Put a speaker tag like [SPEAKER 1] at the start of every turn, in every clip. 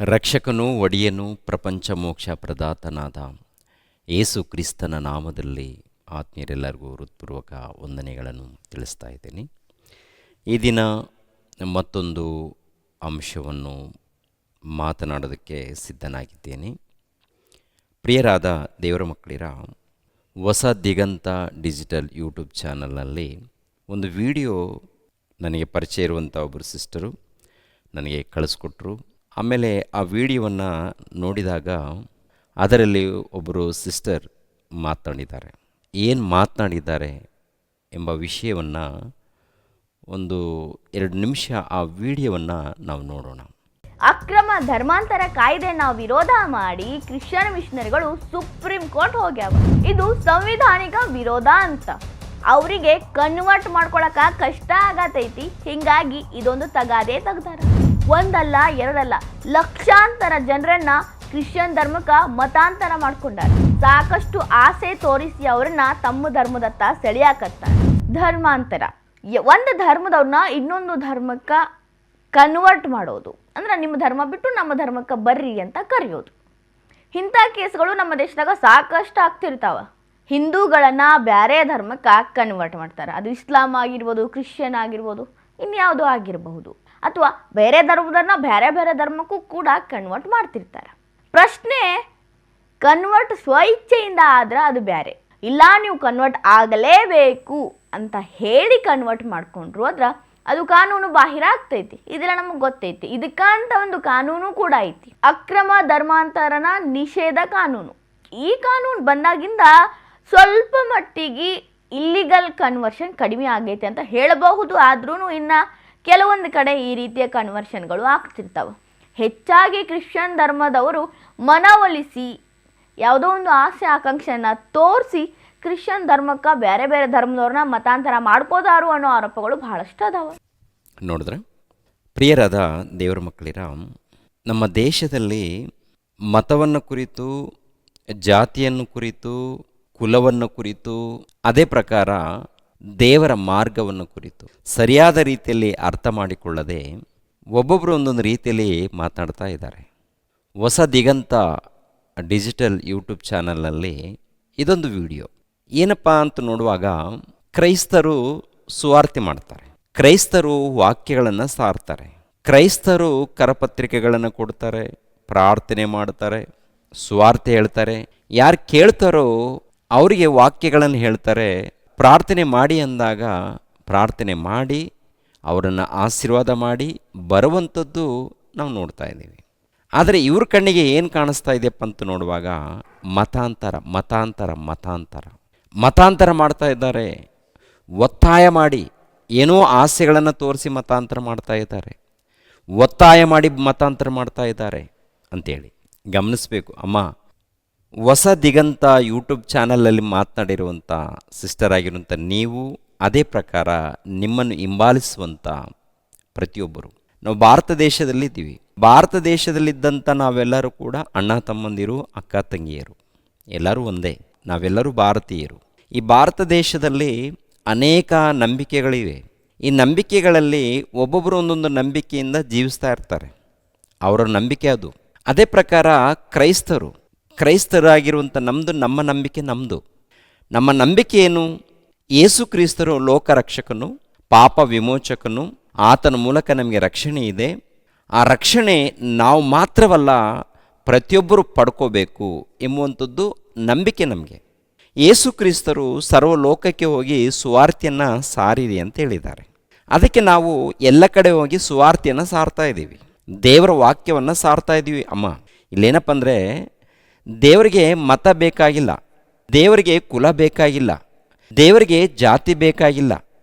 [SPEAKER 1] ರಕ್ಷಕನೂ ಒಡೆಯನೂ ಪ್ರಪಂಚ ಮೋಕ್ಷ ಪ್ರದಾತನಾದ ಯೇಸು ಕ್ರಿಸ್ತನ ನಾಮದಲ್ಲಿ ಆತ್ಮೀಯರೆಲ್ಲರಿಗೂ ಹೃತ್ಪೂರ್ವಕ ವಂದನೆಗಳನ್ನು ತಿಳಿಸ್ತಾ ಇದ್ದೀನಿ. ಈ ದಿನ ಮತ್ತೊಂದು ಅಂಶವನ್ನು ಮಾತನಾಡೋದಕ್ಕೆ ಸಿದ್ಧನಾಗಿದ್ದೇನೆ. ಪ್ರಿಯರಾದ ದೇವರ ಮಕ್ಕಳಿರ, ಹೊಸ ದಿಗಂತ ಡಿಜಿಟಲ್ ಯೂಟ್ಯೂಬ್ ಚಾನಲ್ನಲ್ಲಿ ಒಂದು ವಿಡಿಯೋ ನನಗೆ ಪರಿಚಯ ಇರುವಂಥ ಒಬ್ಬರು ಸಿಸ್ಟರು ನನಗೆ ಕಳಿಸ್ಕೊಟ್ರು. ಆಮೇಲೆ ಆ ವಿಡಿಯೋವನ್ನು ನೋಡಿದಾಗ ಅದರಲ್ಲಿ ಒಬ್ಬರು ಸಿಸ್ಟರ್ ಮಾತನಾಡಿದ್ದಾರೆ. ಏನು ಮಾತನಾಡಿದ್ದಾರೆ ಎಂಬ ವಿಷಯವನ್ನು ಒಂದು 2 ನಿಮಿಷ ಆ ವಿಡಿಯೋವನ್ನು ನಾವು ನೋಡೋಣ.
[SPEAKER 2] ಅಕ್ರಮ ಧರ್ಮಾಂತರ ಕಾಯ್ದೆನ ವಿರೋಧ ಮಾಡಿ ಕ್ರಿಶ್ಚಿಯನ್ ಮಿಷನರಿಗಳು ಸುಪ್ರೀಂ ಕೋರ್ಟ್ ಹೋಗ್ಯಾವ. ಇದು ಸಂವಿಧಾನಿಕ ವಿರೋಧ ಅಂತ ಅವರಿಗೆ ಕನ್ವರ್ಟ್ ಮಾಡ್ಕೊಳಕ ಕಷ್ಟ ಆಗತೈತಿ. ಹಿಂಗಾಗಿ ಇದೊಂದು ತಗಾದೆ ತೆಗ್ದಾರ. ಒಂದಲ್ಲ ಎರಡಲ್ಲ, ಲಕ್ಷಾಂತರ ಜನರನ್ನ ಕ್ರಿಶ್ಚಿಯನ್ ಧರ್ಮಕ್ಕ ಮತಾಂತರ ಮಾಡ್ಕೊಂಡಾರ. ಸಾಕಷ್ಟು ಆಸೆ ತೋರಿಸಿ ಅವ್ರನ್ನ ತಮ್ಮ ಧರ್ಮದತ್ತ ಸೆಳೆಯಾಕತ್ತಾರೆ. ಧರ್ಮಾಂತರ, ಒಂದು ಧರ್ಮದವ್ರನ್ನ ಇನ್ನೊಂದು ಧರ್ಮಕ್ಕ ಕನ್ವರ್ಟ್ ಮಾಡೋದು ಅಂದ್ರೆ ನಿಮ್ಮ ಧರ್ಮ ಬಿಟ್ಟು ನಮ್ಮ ಧರ್ಮಕ್ಕೆ ಬರ್ರಿ ಅಂತ ಕರೆಯೋದು. ಇಂಥ ಕೇಸ್ಗಳು ನಮ್ಮ ದೇಶದಾಗ ಸಾಕಷ್ಟು ಆಗ್ತಿರ್ತಾವ. ಹಿಂದೂಗಳನ್ನ ಬೇರೆ ಧರ್ಮಕ್ಕೆ ಕನ್ವರ್ಟ್ ಮಾಡ್ತಾರೆ. ಅದು ಇಸ್ಲಾಂ ಆಗಿರ್ಬೋದು, ಕ್ರಿಶ್ಚಿಯನ್ ಆಗಿರ್ಬೋದು, ಇನ್ಯಾವುದೋ ಆಗಿರಬಹುದು. ಅಥವಾ ಬೇರೆ ಧರ್ಮದನ್ನ ಬೇರೆ ಬೇರೆ ಧರ್ಮಕ್ಕೂ ಕೂಡ ಕನ್ವರ್ಟ್ ಮಾಡ್ತಿರ್ತಾರೆ. ಪ್ರಶ್ನೆ, ಕನ್ವರ್ಟ್ ಸ್ವಇಚ್ಛೆಯಿಂದ ಆದ್ರೆ ಅದು ಬೇರೆ. ಇಲ್ಲ ನೀವು ಕನ್ವರ್ಟ್ ಆಗಲೇಬೇಕು ಅಂತ ಹೇಳಿ ಕನ್ವರ್ಟ್ ಮಾಡ್ಕೊಂಡ್ರು ಆದ್ರೆ ಅದು ಕಾನೂನು ಬಾಹಿರ ಆಗ್ತೈತಿ. ಇದೆಲ್ಲ ನಮಗೆ ಗೊತ್ತೈತಿ. ಇದಕ್ಕಂತ ಒಂದು ಕಾನೂನು ಕೂಡ ಐತಿ, ಅಕ್ರಮ ಧರ್ಮಾಂತರನ ನಿಷೇಧ ಕಾನೂನು. ಈ ಕಾನೂನು ಬಂದಾಗಿಂದ ಸ್ವಲ್ಪ ಮಟ್ಟಿಗೆ ಇಲ್ಲಿಗಲ್ ಕನ್ವರ್ಷನ್ ಕಡಿಮೆ ಆಗೈತೆ ಅಂತ ಹೇಳಬಹುದು. ಆದ್ರೂ ಇನ್ನು ಕೆಲವೊಂದು ಕಡೆ ಈ ರೀತಿಯ ಕನ್ವರ್ಷನ್ಗಳು ಆಗ್ತಿರ್ತಾವೆ. ಹೆಚ್ಚಾಗಿ ಕ್ರಿಶ್ಚಿಯನ್ ಧರ್ಮದವರು ಮನವೊಲಿಸಿ ಯಾವುದೋ ಒಂದು ಆಸೆ ಆಕಾಂಕ್ಷೆಯನ್ನು ತೋರಿಸಿ ಕ್ರಿಶ್ಚಿಯನ್ ಧರ್ಮಕ್ಕೆ ಬೇರೆ ಬೇರೆ ಧರ್ಮದವ್ರನ್ನ ಮತಾಂತರ ಮಾಡ್ಕೋದಾರು ಅನ್ನೋ ಆರೋಪಗಳು ಬಹಳಷ್ಟು ಅದಾವೆ.
[SPEAKER 1] ನೋಡಿದ್ರೆ ಪ್ರಿಯರಾದ ದೇವರ ಮಕ್ಕಳಿರ, ನಮ್ಮ ದೇಶದಲ್ಲಿ ಮತವನ್ನು ಕುರಿತು, ಜಾತಿಯನ್ನು ಕುರಿತು, ಕುಲವನ್ನು ಕುರಿತು, ಅದೇ ಪ್ರಕಾರ ದೇವರ ಮಾರ್ಗವನ್ನು ಕುರಿತು ಸರಿಯಾದ ರೀತಿಯಲ್ಲಿ ಅರ್ಥ ಮಾಡಿಕೊಳ್ಳದೆ ಒಬ್ಬೊಬ್ಬರು ಒಂದೊಂದು ರೀತಿಯಲ್ಲಿ ಮಾತನಾಡ್ತಾ ಇದ್ದಾರೆ. ಹೊಸ ದಿಗಂತ ಡಿಜಿಟಲ್ ಯೂಟ್ಯೂಬ್ ಚಾನಲ್ನಲ್ಲಿ ಇದೊಂದು ವಿಡಿಯೋ ಏನಪ್ಪ ಅಂತ ನೋಡುವಾಗ, ಕ್ರೈಸ್ತರು ಸುವಾರ್ತೆ ಮಾಡ್ತಾರೆ, ಕ್ರೈಸ್ತರು ವಾಕ್ಯಗಳನ್ನು ಸಾರ್ತಾರೆ, ಕ್ರೈಸ್ತರು ಕರಪತ್ರಿಕೆಗಳನ್ನು ಕೊಡ್ತಾರೆ, ಪ್ರಾರ್ಥನೆ ಮಾಡ್ತಾರೆ, ಸುವಾರ್ತೆ ಹೇಳ್ತಾರೆ. ಯಾರು ಕೇಳ್ತಾರೋ ಅವರಿಗೆ ವಾಕ್ಯಗಳನ್ನು ಹೇಳ್ತಾರೆ. ಪ್ರಾರ್ಥನೆ ಮಾಡಿ ಅಂದಾಗ ಪ್ರಾರ್ಥನೆ ಮಾಡಿ ಅವರನ್ನು ಆಶೀರ್ವಾದ ಮಾಡಿ ಬರುವಂಥದ್ದು ನಾವು ನೋಡ್ತಾ ಇದ್ದೀವಿ. ಆದರೆ ಇವ್ರ ಕಣ್ಣಿಗೆ ಏನು ಕಾಣಿಸ್ತಾ ಇದೆಯಪ್ಪ ಅಂತ ನೋಡುವಾಗ ಮತಾಂತರ ಮತಾಂತರ ಮತಾಂತರ ಮತಾಂತರ ಮಾಡ್ತಾ ಇದ್ದಾರೆ. ಒತ್ತಾಯ ಮಾಡಿ ಏನೋ ಆಸೆಗಳನ್ನು ತೋರಿಸಿ ಮತಾಂತರ ಮಾಡ್ತಾ ಇದ್ದಾರೆ, ಒತ್ತಾಯ ಮಾಡಿ ಮತಾಂತರ ಮಾಡ್ತಾ ಇದ್ದಾರೆ ಅಂಥೇಳಿ ಗಮನಿಸಬೇಕು. ಅಮ್ಮ, ಹೊಸ ದಿಗಂತ ಯೂಟ್ಯೂಬ್ ಚಾನಲಲ್ಲಿ ಮಾತನಾಡಿರುವಂಥ ಸಿಸ್ಟರ್ ಆಗಿರುವಂಥ ನೀವು, ಅದೇ ಪ್ರಕಾರ ನಿಮ್ಮನ್ನು ಹಿಂಬಾಲಿಸುವಂಥ ಪ್ರತಿಯೊಬ್ಬರು, ನಾವು ಭಾರತ ದೇಶದಲ್ಲಿದ್ದೀವಿ. ಭಾರತ ದೇಶದಲ್ಲಿದ್ದಂಥ ನಾವೆಲ್ಲರೂ ಕೂಡ ಅಣ್ಣ ತಮ್ಮಂದಿರು, ಅಕ್ಕ ತಂಗಿಯರು, ಎಲ್ಲರೂ ಒಂದೇ. ನಾವೆಲ್ಲರೂ ಭಾರತೀಯರು. ಈ ಭಾರತ ದೇಶದಲ್ಲಿ ಅನೇಕ ನಂಬಿಕೆಗಳಿವೆ. ಈ ನಂಬಿಕೆಗಳಲ್ಲಿ ಒಬ್ಬೊಬ್ಬರು ಒಂದೊಂದು ನಂಬಿಕೆಯಿಂದ ಜೀವಿಸ್ತಾ ಇರ್ತಾರೆ. ಅವರ ನಂಬಿಕೆ ಅದು. ಅದೇ ಪ್ರಕಾರ ಕ್ರೈಸ್ತರಾಗಿರುವಂಥ ನಮ್ಮ ನಂಬಿಕೆ ನಮ್ಮದು. ನಮ್ಮ ನಂಬಿಕೆ ಏನು? ಯೇಸು ಕ್ರಿಸ್ತರು ಲೋಕರಕ್ಷಕನು, ಪಾಪ ವಿಮೋಚಕನು. ಆತನ ಮೂಲಕ ನಮಗೆ ರಕ್ಷಣೆ ಇದೆ. ಆ ರಕ್ಷಣೆ ನಾವು ಮಾತ್ರವಲ್ಲ, ಪ್ರತಿಯೊಬ್ಬರು ಪಡ್ಕೋಬೇಕು ಎಂಬುವಂಥದ್ದು ನಂಬಿಕೆ ನಮಗೆ. ಯೇಸು ಕ್ರಿಸ್ತರು ಸರ್ವಲೋಕಕ್ಕೆ ಹೋಗಿ ಸುವಾರ್ತೆಯನ್ನು ಸಾರಿರಿ ಅಂತ ಹೇಳಿದ್ದಾರೆ. ಅದಕ್ಕೆ ನಾವು ಎಲ್ಲ ಕಡೆ ಹೋಗಿ ಸುವಾರ್ತೆಯನ್ನು ಸಾರ್ತಾ ಇದ್ದೀವಿ, ದೇವರ ವಾಕ್ಯವನ್ನು ಸಾರ್ತಾ ಇದ್ದೀವಿ. ಅಮ್ಮ, ಇಲ್ಲೇನಪ್ಪ ಅಂದರೆ, ದೇವರಿಗೆ ಮತ ಬೇಕಾಗಿಲ್ಲ, ದೇವರಿಗೆ ಕುಲ ಬೇಕಾಗಿಲ್ಲ, ದೇವರಿಗೆ ಜಾತಿ ಬೇಕಾಗಿಲ್ಲ.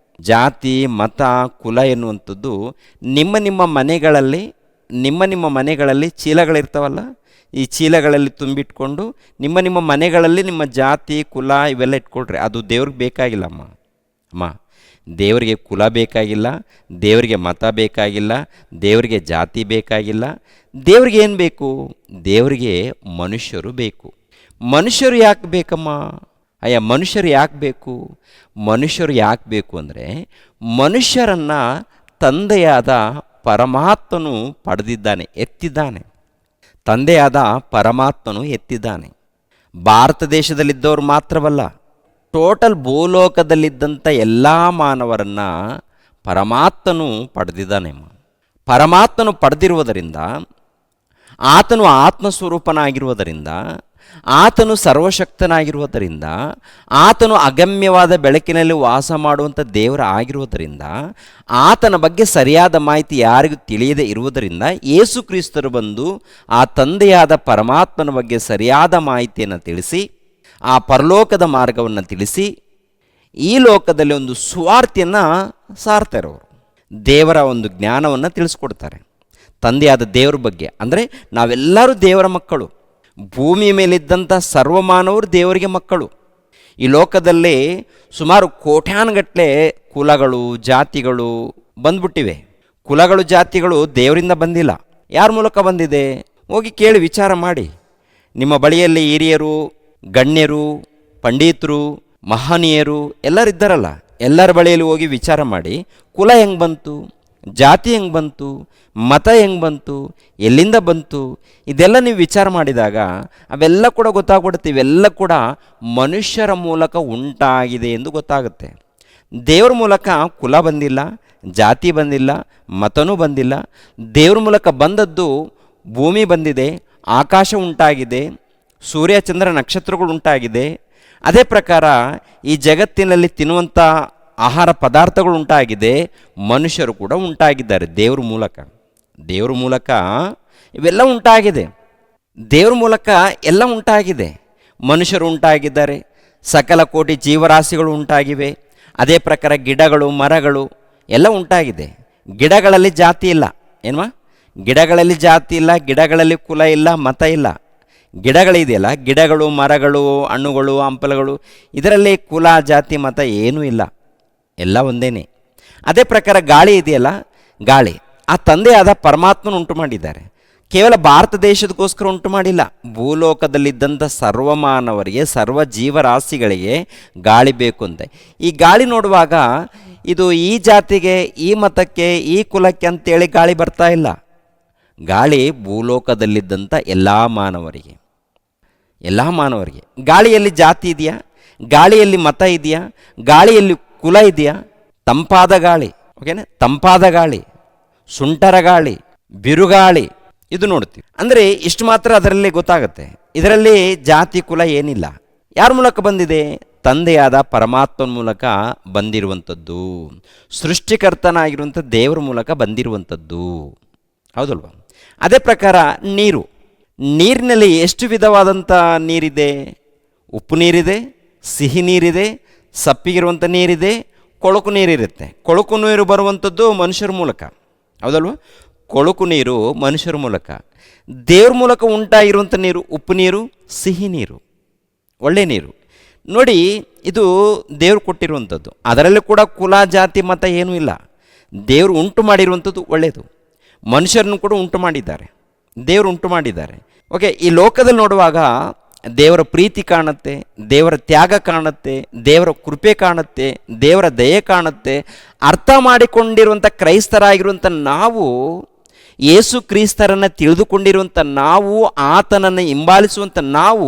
[SPEAKER 1] ಜಾತಿ, ಮತ, ಕುಲ ಎನ್ನುವಂಥದ್ದು ನಿಮ್ಮ ಮನೆಗಳಲ್ಲಿ ಚೀಲಗಳಿರ್ತಾವಲ್ಲ, ಈ ಚೀಲಗಳಲ್ಲಿ ತುಂಬಿಟ್ಕೊಂಡು ನಿಮ್ಮ ಮನೆಗಳಲ್ಲಿ ನಿಮ್ಮ ಜಾತಿ, ಕುಲ ಇವೆಲ್ಲ ಇಟ್ಕೊಳ್ರಿ. ಅದು ದೇವ್ರಿಗೆ ಬೇಕಾಗಿಲ್ಲ ಅಮ್ಮ. ದೇವರಿಗೆ ಕುಲ ಬೇಕಾಗಿಲ್ಲ, ದೇವರಿಗೆ ಮತ ಬೇಕಾಗಿಲ್ಲ, ದೇವರಿಗೆ ಜಾತಿ ಬೇಕಾಗಿಲ್ಲ. ದೇವ್ರಿಗೆ ಏನು ಬೇಕು? ದೇವರಿಗೆ ಮನುಷ್ಯರು ಬೇಕು. ಮನುಷ್ಯರು ಯಾಕೆ ಬೇಕಮ್ಮ? ಮನುಷ್ಯರು ಯಾಕೆ ಬೇಕು? ಮನುಷ್ಯರು ಯಾಕೆ ಬೇಕು ಅಂದರೆ, ಮನುಷ್ಯರನ್ನು ತಂದೆಯಾದ ಪರಮಾತ್ಮನು ಪಡೆದಿದ್ದಾನೆ, ಎತ್ತಿದ್ದಾನೆ. ತಂದೆಯಾದ ಪರಮಾತ್ಮನು ಎತ್ತಿದ್ದಾನೆ. ಭಾರತ ದೇಶದಲ್ಲಿದ್ದವರು ಮಾತ್ರವಲ್ಲ, ಟೋಟಲ್ ಭೂಲೋಕದಲ್ಲಿದ್ದಂಥ ಎಲ್ಲ ಮಾನವರನ್ನು ಪರಮಾತ್ಮನು ಪಡೆದಿದ್ದಾನೆ. ಪರಮಾತ್ಮನು ಪಡೆದಿರುವುದರಿಂದ, ಆತನು ಆತ್ಮಸ್ವರೂಪನಾಗಿರುವುದರಿಂದ, ಆತನು ಸರ್ವಶಕ್ತನಾಗಿರುವುದರಿಂದ, ಆತನು ಅಗಮ್ಯವಾದ ಬೆಳಕಿನಲ್ಲಿ ವಾಸ ಮಾಡುವಂಥ ದೇವರ ಆಗಿರುವುದರಿಂದ, ಆತನ ಬಗ್ಗೆ ಸರಿಯಾದ ಮಾಹಿತಿ ಯಾರಿಗೂ ತಿಳಿಯದೇ ಇರುವುದರಿಂದ ಯೇಸು ಕ್ರಿಸ್ತರು ಬಂದು ಆ ತಂದೆಯಾದ ಪರಮಾತ್ಮನ ಬಗ್ಗೆ ಸರಿಯಾದ ಮಾಹಿತಿಯನ್ನು ತಿಳಿಸಿ, ಆ ಪರಲೋಕದ ಮಾರ್ಗವನ್ನು ತಿಳಿಸಿ, ಈ ಲೋಕದಲ್ಲಿ ಒಂದು ಸುವಾರ್ತೆಯನ್ನು ಸಾರ್ತಾರೆ. ಅವರು ದೇವರ ಒಂದು ಜ್ಞಾನವನ್ನು ತಿಳಿಸ್ಕೊಡ್ತಾರೆ. ತಂದೆಯಾದ ದೇವರ ಬಗ್ಗೆ ಅಂದರೆ ನಾವೆಲ್ಲರೂ ದೇವರ ಮಕ್ಕಳು. ಭೂಮಿ ಮೇಲಿದ್ದಂಥ ಸರ್ವಮಾನವರು ದೇವರಿಗೆ ಮಕ್ಕಳು. ಈ ಲೋಕದಲ್ಲಿ ಸುಮಾರು ಕೋಟ್ಯಾನುಗಟ್ಟಲೆ ಕುಲಗಳು, ಜಾತಿಗಳು ಬಂದ್ಬಿಟ್ಟಿವೆ. ಕುಲಗಳು, ಜಾತಿಗಳು ದೇವರಿಂದ ಬಂದಿಲ್ಲ. ಯಾರ ಮೂಲಕ ಬಂದಿದೆ? ಹೋಗಿ ಕೇಳಿ ವಿಚಾರ ಮಾಡಿ. ನಿಮ್ಮ ಬಳಿಯಲ್ಲಿ ಹಿರಿಯರು, ಗಣ್ಯರು, ಪಂಡಿತರು, ಮಹನೀಯರು ಎಲ್ಲರಿದ್ದಾರಲ್ಲ, ಎಲ್ಲರ ಬಳಿಯಲ್ಲಿ ಹೋಗಿ ವಿಚಾರ ಮಾಡಿ. ಕುಲ ಹೆಂಗೆ ಬಂತು, ಜಾತಿ ಹೆಂಗೆ ಬಂತು, ಮತ ಹೆಂಗೆ ಬಂತು, ಎಲ್ಲಿಂದ ಬಂತು, ಇದೆಲ್ಲ ನೀವು ವಿಚಾರ ಮಾಡಿದಾಗ ಅವೆಲ್ಲ ಕೂಡ ಗೊತ್ತಾಗ್ಬಿಡುತ್ತೆ. ಇವೆಲ್ಲ ಕೂಡ ಮನುಷ್ಯರ ಮೂಲಕ ಉಂಟಾಗಿದೆ ಎಂದು ಗೊತ್ತಾಗುತ್ತೆ. ದೇವ್ರ ಮೂಲಕ ಕುಲ ಬಂದಿಲ್ಲ, ಜಾತಿ ಬಂದಿಲ್ಲ, ಮತನೂ ಬಂದಿಲ್ಲ. ದೇವ್ರ ಮೂಲಕ ಬಂದದ್ದು ಭೂಮಿ ಬಂದಿದೆ, ಆಕಾಶ ಉಂಟಾಗಿದೆ, ಸೂರ್ಯ ಚಂದ್ರ ನಕ್ಷತ್ರಗಳು ಉಂಟಾಗಿದೆ. ಅದೇ ಪ್ರಕಾರ ಈ ಜಗತ್ತಿನಲ್ಲಿ ತಿನ್ನುವಂಥ ಆಹಾರ ಪದಾರ್ಥಗಳು ಉಂಟಾಗಿದೆ, ಮನುಷ್ಯರು ಕೂಡ ಉಂಟಾಗಿದ್ದಾರೆ ದೇವ್ರ ಮೂಲಕ. ದೇವ್ರ ಮೂಲಕ ಇವೆಲ್ಲ ಉಂಟಾಗಿದೆ. ದೇವ್ರ ಮೂಲಕ ಎಲ್ಲ ಉಂಟಾಗಿದೆ. ಮನುಷ್ಯರು ಉಂಟಾಗಿದ್ದಾರೆ, ಸಕಲ ಕೋಟಿ ಜೀವರಾಶಿಗಳು ಉಂಟಾಗಿವೆ. ಅದೇ ಪ್ರಕಾರ ಗಿಡಗಳು, ಮರಗಳು ಎಲ್ಲ ಉಂಟಾಗಿದೆ. ಗಿಡಗಳಲ್ಲಿ ಜಾತಿ ಇಲ್ಲ. ಏನ್ವಾ? ಗಿಡಗಳಲ್ಲಿ ಜಾತಿ ಇಲ್ಲ, ಗಿಡಗಳಲ್ಲಿ ಕುಲ ಇಲ್ಲ, ಮತ ಇಲ್ಲ. ಗಿಡಗಳಿದೆಯಲ್ಲ, ಗಿಡಗಳು, ಮರಗಳು, ಹಣ್ಣುಗಳು, ಹಂಪಲುಗಳು, ಇದರಲ್ಲಿ ಕುಲ, ಜಾತಿ, ಮತ ಏನೂ ಇಲ್ಲ, ಎಲ್ಲ ಒಂದೇನೆ. ಅದೇ ಪ್ರಕಾರ ಗಾಳಿ ಇದೆಯಲ್ಲ, ಗಾಳಿ ಆ ತಂದೆಯಾದ ಪರಮಾತ್ಮನ ಉಂಟು ಮಾಡಿದ್ದಾರೆ. ಕೇವಲ ಭಾರತ ದೇಶದಕ್ಕೋಸ್ಕರ ಉಂಟು ಮಾಡಿಲ್ಲ, ಭೂಲೋಕದಲ್ಲಿದ್ದಂಥ ಸರ್ವಮಾನವರಿಗೆ, ಸರ್ವ ಜೀವರಾಶಿಗಳಿಗೆ ಗಾಳಿ ಬೇಕು ಅಂತ. ಈ ಗಾಳಿ ನೋಡುವಾಗ ಇದು ಈ ಜಾತಿಗೆ, ಈ ಮತಕ್ಕೆ, ಈ ಕುಲಕ್ಕೆ ಅಂತೇಳಿ ಗಾಳಿ ಬರ್ತಾ ಇಲ್ಲ. ಗಾಳಿ ಭೂಲೋಕದಲ್ಲಿದ್ದಂಥ ಎಲ್ಲ ಮಾನವರಿಗೆ, ಎಲ್ಲ ಮಾನವರಿಗೆ. ಗಾಳಿಯಲ್ಲಿ ಜಾತಿ ಇದೆಯಾ? ಗಾಳಿಯಲ್ಲಿ ಮತ ಇದೆಯಾ? ಗಾಳಿಯಲ್ಲಿ ಕುಲ ಇದೆಯಾ? ತಂಪಾದ ಗಾಳಿ, ಓಕೆನಾ? ತಂಪಾದ ಗಾಳಿ, ಸುಂಟರ ಗಾಳಿ, ಬಿರುಗಾಳಿ, ಇದು ನೋಡ್ತೀವಿ. ಅಂದರೆ ಇಷ್ಟು ಮಾತ್ರ ಅದರಲ್ಲಿ ಗೊತ್ತಾಗುತ್ತೆ. ಇದರಲ್ಲಿ ಜಾತಿ ಕುಲ ಏನಿಲ್ಲ. ಯಾರ ಮೂಲಕ ಬಂದಿದೆ? ತಂದೆಯಾದ ಪರಮಾತ್ಮನ ಮೂಲಕ ಬಂದಿರುವಂಥದ್ದು, ಸೃಷ್ಟಿಕರ್ತನಾಗಿರುವಂಥ ದೇವರ ಮೂಲಕ ಬಂದಿರುವಂಥದ್ದು, ಹೌದಲ್ವ? ಅದೇ ಪ್ರಕಾರ ನೀರು, ನೀರಿನಲ್ಲಿ ಎಷ್ಟು ವಿಧವಾದಂಥ ನೀರಿದೆ? ಉಪ್ಪು ನೀರಿದೆ, ಸಿಹಿ ನೀರಿದೆ, ಸಪ್ಪಿಗಿರುವಂಥ ನೀರಿದೆ, ಕೊಳಕು ನೀರಿರುತ್ತೆ. ಕೊಳಕು ನೀರು ಬರುವಂಥದ್ದು ಮನುಷ್ಯರ ಮೂಲಕ, ಹೌದಲ್ವ? ಕೊಳಕು ನೀರು ಮನುಷ್ಯರ ಮೂಲಕ. ದೇವ್ರ ಮೂಲಕ ಉಂಟಾಗಿರುವಂಥ ನೀರು ಉಪ್ಪು ನೀರು, ಸಿಹಿ ನೀರು, ಒಳ್ಳೆ ನೀರು. ನೋಡಿ, ಇದು ದೇವ್ರು ಕೊಟ್ಟಿರುವಂಥದ್ದು. ಅದರಲ್ಲಿ ಕೂಡ ಕುಲ, ಜಾತಿ, ಮತ ಏನೂ ಇಲ್ಲ. ದೇವರು ಉಂಟು ಮಾಡಿರುವಂಥದ್ದು ಒಳ್ಳೆಯದು. ಮನುಷ್ಯರನ್ನು ಕೂಡ ಉಂಟು ಮಾಡಿದ್ದಾರೆ, ದೇವರು ಉಂಟು ಮಾಡಿದ್ದಾರೆ. ಓಕೆ, ಈ ಲೋಕದಲ್ಲಿ ನೋಡುವಾಗ ದೇವರ ಪ್ರೀತಿ ಕಾಣುತ್ತೆ, ದೇವರ ತ್ಯಾಗ ಕಾಣುತ್ತೆ, ದೇವರ ಕೃಪೆ ಕಾಣುತ್ತೆ, ದೇವರ ದಯೆ ಕಾಣುತ್ತೆ. ಅರ್ಥ ಮಾಡಿಕೊಂಡಿರುವಂಥ ಕ್ರೈಸ್ತರಾಗಿರುವಂಥ ನಾವು, ಯೇಸು ಕ್ರಿಸ್ತರನ್ನು ತಿಳಿದುಕೊಂಡಿರುವಂಥ ನಾವು, ಆತನನ್ನು ಹಿಂಬಾಲಿಸುವಂಥ ನಾವು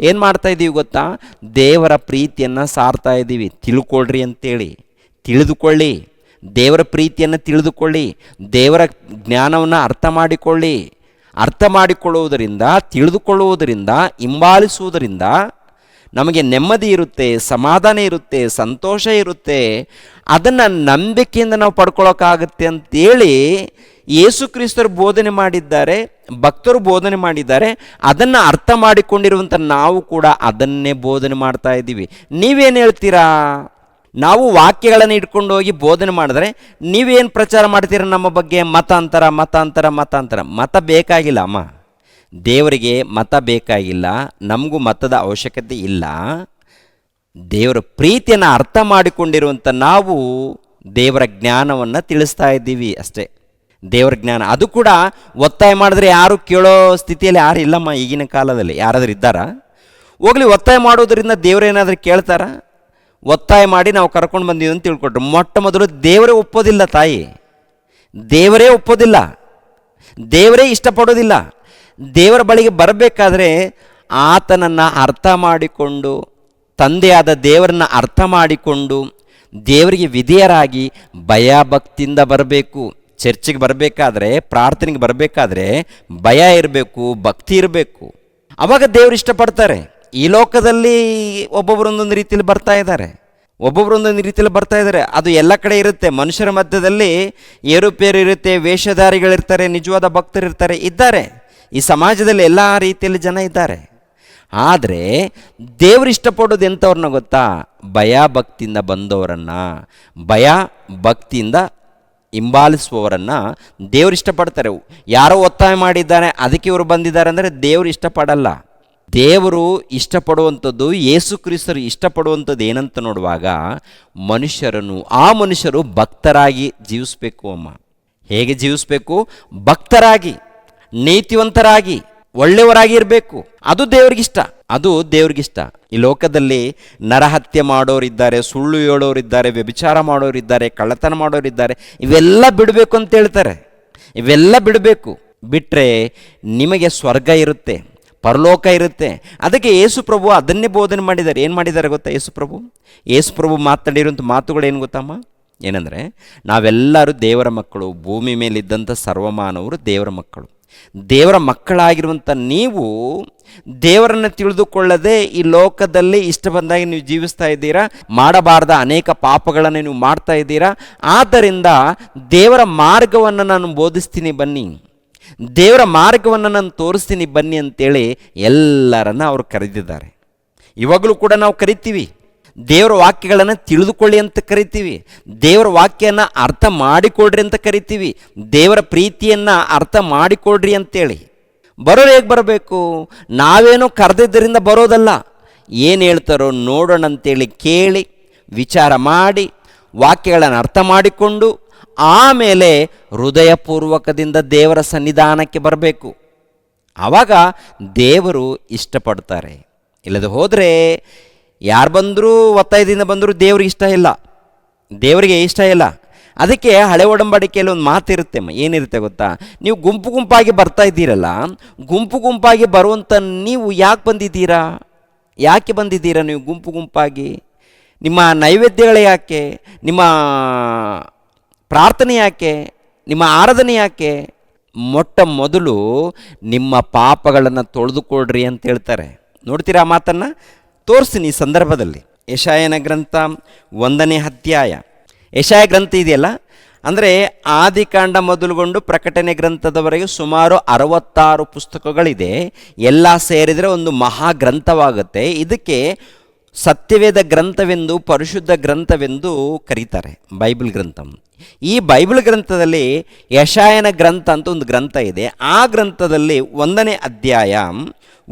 [SPEAKER 1] ಏನು ಮಾಡ್ತಾ ಇದ್ದೀವಿ ಗೊತ್ತಾ? ದೇವರ ಪ್ರೀತಿಯನ್ನು ಸಾರ್ತಾ ಇದ್ದೀವಿ. ತಿಳ್ಕೊಳ್ರಿ ಅಂತೇಳಿ, ತಿಳಿದುಕೊಳ್ಳಿ, ದೇವರ ಪ್ರೀತಿಯನ್ನು ತಿಳಿದುಕೊಳ್ಳಿ, ದೇವರ ಜ್ಞಾನವನ್ನು ಅರ್ಥ ಮಾಡಿಕೊಳ್ಳಿ. ಅರ್ಥ ಮಾಡಿಕೊಳ್ಳುವುದರಿಂದ, ತಿಳಿದುಕೊಳ್ಳುವುದರಿಂದ, ಹಿಂಬಾಲಿಸುವುದರಿಂದ ನಮಗೆ ನೆಮ್ಮದಿ ಇರುತ್ತೆ, ಸಮಾಧಾನ ಇರುತ್ತೆ, ಸಂತೋಷ ಇರುತ್ತೆ. ಅದನ್ನು ನಂಬಿಕೆಯಿಂದ ನಾವು ಪಡ್ಕೊಳ್ಳೋಕ್ಕಾಗತ್ತೆ ಅಂತೇಳಿ ಯೇಸು ಕ್ರಿಸ್ತರು ಬೋಧನೆ ಮಾಡಿದ್ದಾರೆ, ಭಕ್ತರು ಬೋಧನೆ ಮಾಡಿದ್ದಾರೆ. ಅದನ್ನು ಅರ್ಥ ಮಾಡಿಕೊಂಡಿರುವಂಥ ನಾವು ಕೂಡ ಅದನ್ನೇ ಬೋಧನೆ ಮಾಡ್ತಾ ಇದ್ದೀವಿ. ನೀವೇನು ಹೇಳ್ತೀರಾ? ನಾವು ವಾಕ್ಯಗಳನ್ನು ಇಟ್ಕೊಂಡು ಹೋಗಿ ಬೋಧನೆ ಮಾಡಿದ್ರೆ ನೀವೇನು ಪ್ರಚಾರ ಮಾಡ್ತೀರ ನಮ್ಮ ಬಗ್ಗೆ? ಮತಾಂತರ, ಮತಾಂತರ, ಮತಾಂತರ. ಮತ ಬೇಕಾಗಿಲ್ಲ ಅಮ್ಮ, ದೇವರಿಗೆ ಮತ ಬೇಕಾಗಿಲ್ಲ, ನಮಗೂ ಮತದ ಅವಶ್ಯಕತೆ ಇಲ್ಲ. ದೇವರ ಪ್ರೀತಿಯನ್ನು ಅರ್ಥ ಮಾಡಿಕೊಂಡಿರುವಂಥ ನಾವು ದೇವರ ಜ್ಞಾನವನ್ನು ತಿಳಿಸ್ತಾ ಇದ್ದೀವಿ ಅಷ್ಟೇ. ದೇವರ ಜ್ಞಾನ ಅದು ಕೂಡ ಒತ್ತಾಯ ಮಾಡಿದ್ರೆ ಯಾರು ಕೇಳೋ ಸ್ಥಿತಿಯಲ್ಲಿ ಯಾರು ಇಲ್ಲಮ್ಮ ಈಗಿನ ಕಾಲದಲ್ಲಿ. ಯಾರಾದರೂ ಇದ್ದಾರಾ? ಹೋಗ್ಲಿ, ಒತ್ತಾಯ ಮಾಡೋದ್ರಿಂದ ದೇವರೇನಾದರೂ ಕೇಳ್ತಾರ? ಒತ್ತಾಯ ಮಾಡಿ ನಾವು ಕರ್ಕೊಂಡು ಬಂದೀವಿ ಅಂತ ತಿಳ್ಕೊಟ್ರು. ಮೊಟ್ಟ ಮೊದಲು ದೇವರೇ ಒಪ್ಪೋದಿಲ್ಲ ತಾಯಿ, ದೇವರೇ ಒಪ್ಪೋದಿಲ್ಲ, ದೇವರೇ ಇಷ್ಟಪಡೋದಿಲ್ಲ. ದೇವರ ಬಳಿಗೆ ಬರಬೇಕಾದ್ರೆ ಆತನನ್ನು ಅರ್ಥ ಮಾಡಿಕೊಂಡು, ತಂದೆಯಾದ ದೇವರನ್ನ ಅರ್ಥ ಮಾಡಿಕೊಂಡು, ದೇವರಿಗೆ ವಿಧೇಯರಾಗಿ ಭಯಭಕ್ತಿಯಿಂದ ಬರಬೇಕು. ಚರ್ಚಿಗೆ ಬರಬೇಕಾದ್ರೆ, ಪ್ರಾರ್ಥನೆಗೆ ಬರಬೇಕಾದ್ರೆ ಭಯ ಇರಬೇಕು, ಭಕ್ತಿ ಇರಬೇಕು. ಆವಾಗ ದೇವರು ಇಷ್ಟಪಡ್ತಾರೆ. ಈ ಲೋಕದಲ್ಲಿ ಒಬ್ಬೊಬ್ಬರೊಂದೊಂದು ರೀತಿಯಲ್ಲಿ ಬರ್ತಾ ಇದ್ದಾರೆ, ಅದು ಎಲ್ಲ ಕಡೆ ಇರುತ್ತೆ. ಮನುಷ್ಯರ ಮಧ್ಯದಲ್ಲಿ ಏರುಪೇರು ಇರುತ್ತೆ, ವೇಷಧಾರಿಗಳಿರ್ತಾರೆ, ನಿಜವಾದ ಭಕ್ತರಿರ್ತಾರೆ, ಇದ್ದಾರೆ. ಈ ಸಮಾಜದಲ್ಲಿ ಎಲ್ಲ ರೀತಿಯಲ್ಲಿ ಜನ ಇದ್ದಾರೆ. ಆದರೆ ದೇವರು ಇಷ್ಟಪಡೋದು ಎಂಥವ್ರನ್ನ ಗೊತ್ತಾ? ಭಯ ಭಕ್ತಿಯಿಂದ ಬಂದವರನ್ನು, ಭಯ ಭಕ್ತಿಯಿಂದ ಹಿಂಬಾಲಿಸುವವರನ್ನು ದೇವರು ಇಷ್ಟಪಡ್ತಾರೆ. ಯಾರೋ ಒತ್ತಾಯ ಮಾಡಿದ್ದಾರೆ ಅದಕ್ಕೆ ಇವರು ಬಂದಿದ್ದಾರೆ ಅಂದರೆ ದೇವರು ಇಷ್ಟಪಡಲ್ಲ. ದೇವರು ಇಷ್ಟಪಡುವಂಥದ್ದು, ಯೇಸು ಕ್ರಿಸ್ತರು ಇಷ್ಟಪಡುವಂಥದ್ದು ಏನಂತ ನೋಡುವಾಗ, ಮನುಷ್ಯರು ಭಕ್ತರಾಗಿ ಜೀವಿಸಬೇಕು ಅಮ್ಮ. ಹೇಗೆ ಜೀವಿಸಬೇಕು? ಭಕ್ತರಾಗಿ, ನೀತಿವಂತರಾಗಿ, ಒಳ್ಳೆಯವರಾಗಿ ಇರಬೇಕು. ಅದು ದೇವ್ರಿಗಿಷ್ಟ. ಈ ಲೋಕದಲ್ಲಿ ನರಹತ್ಯೆ ಮಾಡೋರಿದ್ದಾರೆ, ಸುಳ್ಳು ಹೇಳೋರಿದ್ದಾರೆ, ವ್ಯಭಿಚಾರ ಮಾಡೋರಿದ್ದಾರೆ, ಕಳ್ಳತನ ಮಾಡೋರಿದ್ದಾರೆ. ಇವೆಲ್ಲ ಬಿಡಬೇಕು ಅಂತ ಹೇಳ್ತಾರೆ. ಇವೆಲ್ಲ ಬಿಟ್ಟರೆ ನಿಮಗೆ ಸ್ವರ್ಗ ಇರುತ್ತೆ, ಪರಲೋಕ ಇರುತ್ತೆ. ಅದಕ್ಕೆ ಯೇಸು ಪ್ರಭು ಅದನ್ನೇ ಬೋಧನೆ ಮಾಡಿದ್ದಾರೆ. ಏನು ಮಾಡಿದ್ದಾರೆ ಗೊತ್ತಾ? ಯೇಸು ಪ್ರಭು ಮಾತನಾಡಿರುವಂಥ ಮಾತುಗಳು ಏನು ಗೊತ್ತಮ್ಮ? ಏನಂದರೆ, ನಾವೆಲ್ಲರೂ ದೇವರ ಮಕ್ಕಳು. ಭೂಮಿ ಮೇಲಿದ್ದಂಥ ಸರ್ವಮಾನವರು ದೇವರ ಮಕ್ಕಳು. ದೇವರ ಮಕ್ಕಳಾಗಿರುವಂಥ ನೀವು ದೇವರನ್ನು ತಿಳಿದುಕೊಳ್ಳದೆ ಈ ಲೋಕದಲ್ಲಿ ಇಷ್ಟ ಬಂದಾಗಿ ನೀವು ಜೀವಿಸ್ತಾ ಇದ್ದೀರಾ. ಮಾಡಬಾರ್ದ ಅನೇಕ ಪಾಪಗಳನ್ನು ನೀವು ಮಾಡ್ತಾ ಇದ್ದೀರಾ. ಆದ್ದರಿಂದ ದೇವರ ಮಾರ್ಗವನ್ನು ನಾನು ಬೋಧಿಸ್ತೀನಿ ಬನ್ನಿ, ದೇವರ ಮಾರ್ಗವನ್ನು ನಾನು ತೋರಿಸ್ತೀನಿ ಬನ್ನಿ ಅಂತೇಳಿ ಎಲ್ಲರನ್ನ ಅವರು ಕರೆದಿದ್ದಾರೆ. ಇವಾಗಲೂ ಕೂಡ ನಾವು ಕರಿತೀವಿ, ದೇವರ ವಾಕ್ಯಗಳನ್ನು ತಿಳಿದುಕೊಳ್ಳಿ ಅಂತ ಕರಿತೀವಿ, ದೇವರ ವಾಕ್ಯನ ಅರ್ಥ ಮಾಡಿಕೊಡ್ರಿ ಅಂತ ಕರಿತೀವಿ, ದೇವರ ಪ್ರೀತಿಯನ್ನು ಅರ್ಥ ಮಾಡಿಕೊಡ್ರಿ ಅಂತೇಳಿ. ಬರೋರು ಹೇಗೆ ಬರಬೇಕು? ನಾವೇನೋ ಕರೆದಿದ್ದರಿಂದ ಬರೋದಲ್ಲ. ಏನು ಹೇಳ್ತಾರೋ ನೋಡೋಣ ಅಂತೇಳಿ ಕೇಳಿ, ವಿಚಾರ ಮಾಡಿ, ವಾಕ್ಯಗಳನ್ನು ಅರ್ಥ ಮಾಡಿಕೊಂಡು ಆಮೇಲೆ ಹೃದಯಪೂರ್ವಕದಿಂದ ದೇವರ ಸನ್ನಿಧಾನಕ್ಕೆ ಬರಬೇಕು. ಆವಾಗ ದೇವರು ಇಷ್ಟಪಡ್ತಾರೆ. ಇಲ್ಲದೆ ಹೋದರೆ ಯಾರು ಬಂದರೂ, ಒತ್ತಾಯದಿಂದ ಬಂದರೂ ದೇವರಿಗೆ ಇಷ್ಟ ಇಲ್ಲ. ಅದಕ್ಕೆ ಹಳೆ ಒಡಂಬಡಿಕೆಯಲ್ಲಿ ಒಂದು ಮಾತಿರುತ್ತೆ, ಏನಿರುತ್ತೆ ಗೊತ್ತಾ? ನೀವು ಗುಂಪಾಗಿ ಬರ್ತಾ ಇದ್ದೀರಲ್ಲ, ಗುಂಪಾಗಿ ಬರುವಂಥ ನೀವು ಯಾಕೆ ಬಂದಿದ್ದೀರಾ ನೀವು ಗುಂಪಾಗಿ? ನಿಮ್ಮ ನೈವೇದ್ಯಗಳೇ ಯಾಕೆ? ನಿಮ್ಮ ಪ್ರಾರ್ಥನೆ ಯಾಕೆ? ನಿಮ್ಮ ಆರಾಧನೆ ಯಾಕೆ? ಮೊಟ್ಟ ಮೊದಲು ನಿಮ್ಮ ಪಾಪಗಳನ್ನು ತೊಳೆದುಕೊಡ್ರಿ ಅಂತ ಹೇಳ್ತಾರೆ. ನೋಡ್ತೀರಾ ಆ ಮಾತನ್ನು? ತೋರಿಸ್ತೀನಿ ಈ ಸಂದರ್ಭದಲ್ಲಿ. ಯೆಶಾಯನ ಗ್ರಂಥ 1ನೇ ಅಧ್ಯಾಯ. ಯೆಶಾಯ ಗ್ರಂಥ ಇದೆಯಲ್ಲ, ಅಂದರೆ ಆದಿಕಾಂಡ ಮೊದಲುಗೊಂಡು ಪ್ರಕಟಣೆ ಗ್ರಂಥದವರೆಗೆ ಸುಮಾರು 66 ಪುಸ್ತಕಗಳಿದೆ. ಎಲ್ಲ ಸೇರಿದರೆ ಒಂದು ಮಹಾ ಗ್ರಂಥವಾಗುತ್ತೆ. ಇದಕ್ಕೆ ಸತ್ಯವೇದ ಗ್ರಂಥವೆಂದು, ಪರಿಶುದ್ಧ ಗ್ರಂಥವೆಂದು ಕರೀತಾರೆ, ಬೈಬಲ್ ಗ್ರಂಥ. ಈ ಬೈಬಲ್ ಗ್ರಂಥದಲ್ಲಿ ಯೆಶಾಯನ ಗ್ರಂಥ ಅಂತ ಒಂದು ಗ್ರಂಥ ಇದೆ. ಆ ಗ್ರಂಥದಲ್ಲಿ 1ನೇ ಅಧ್ಯಾಯ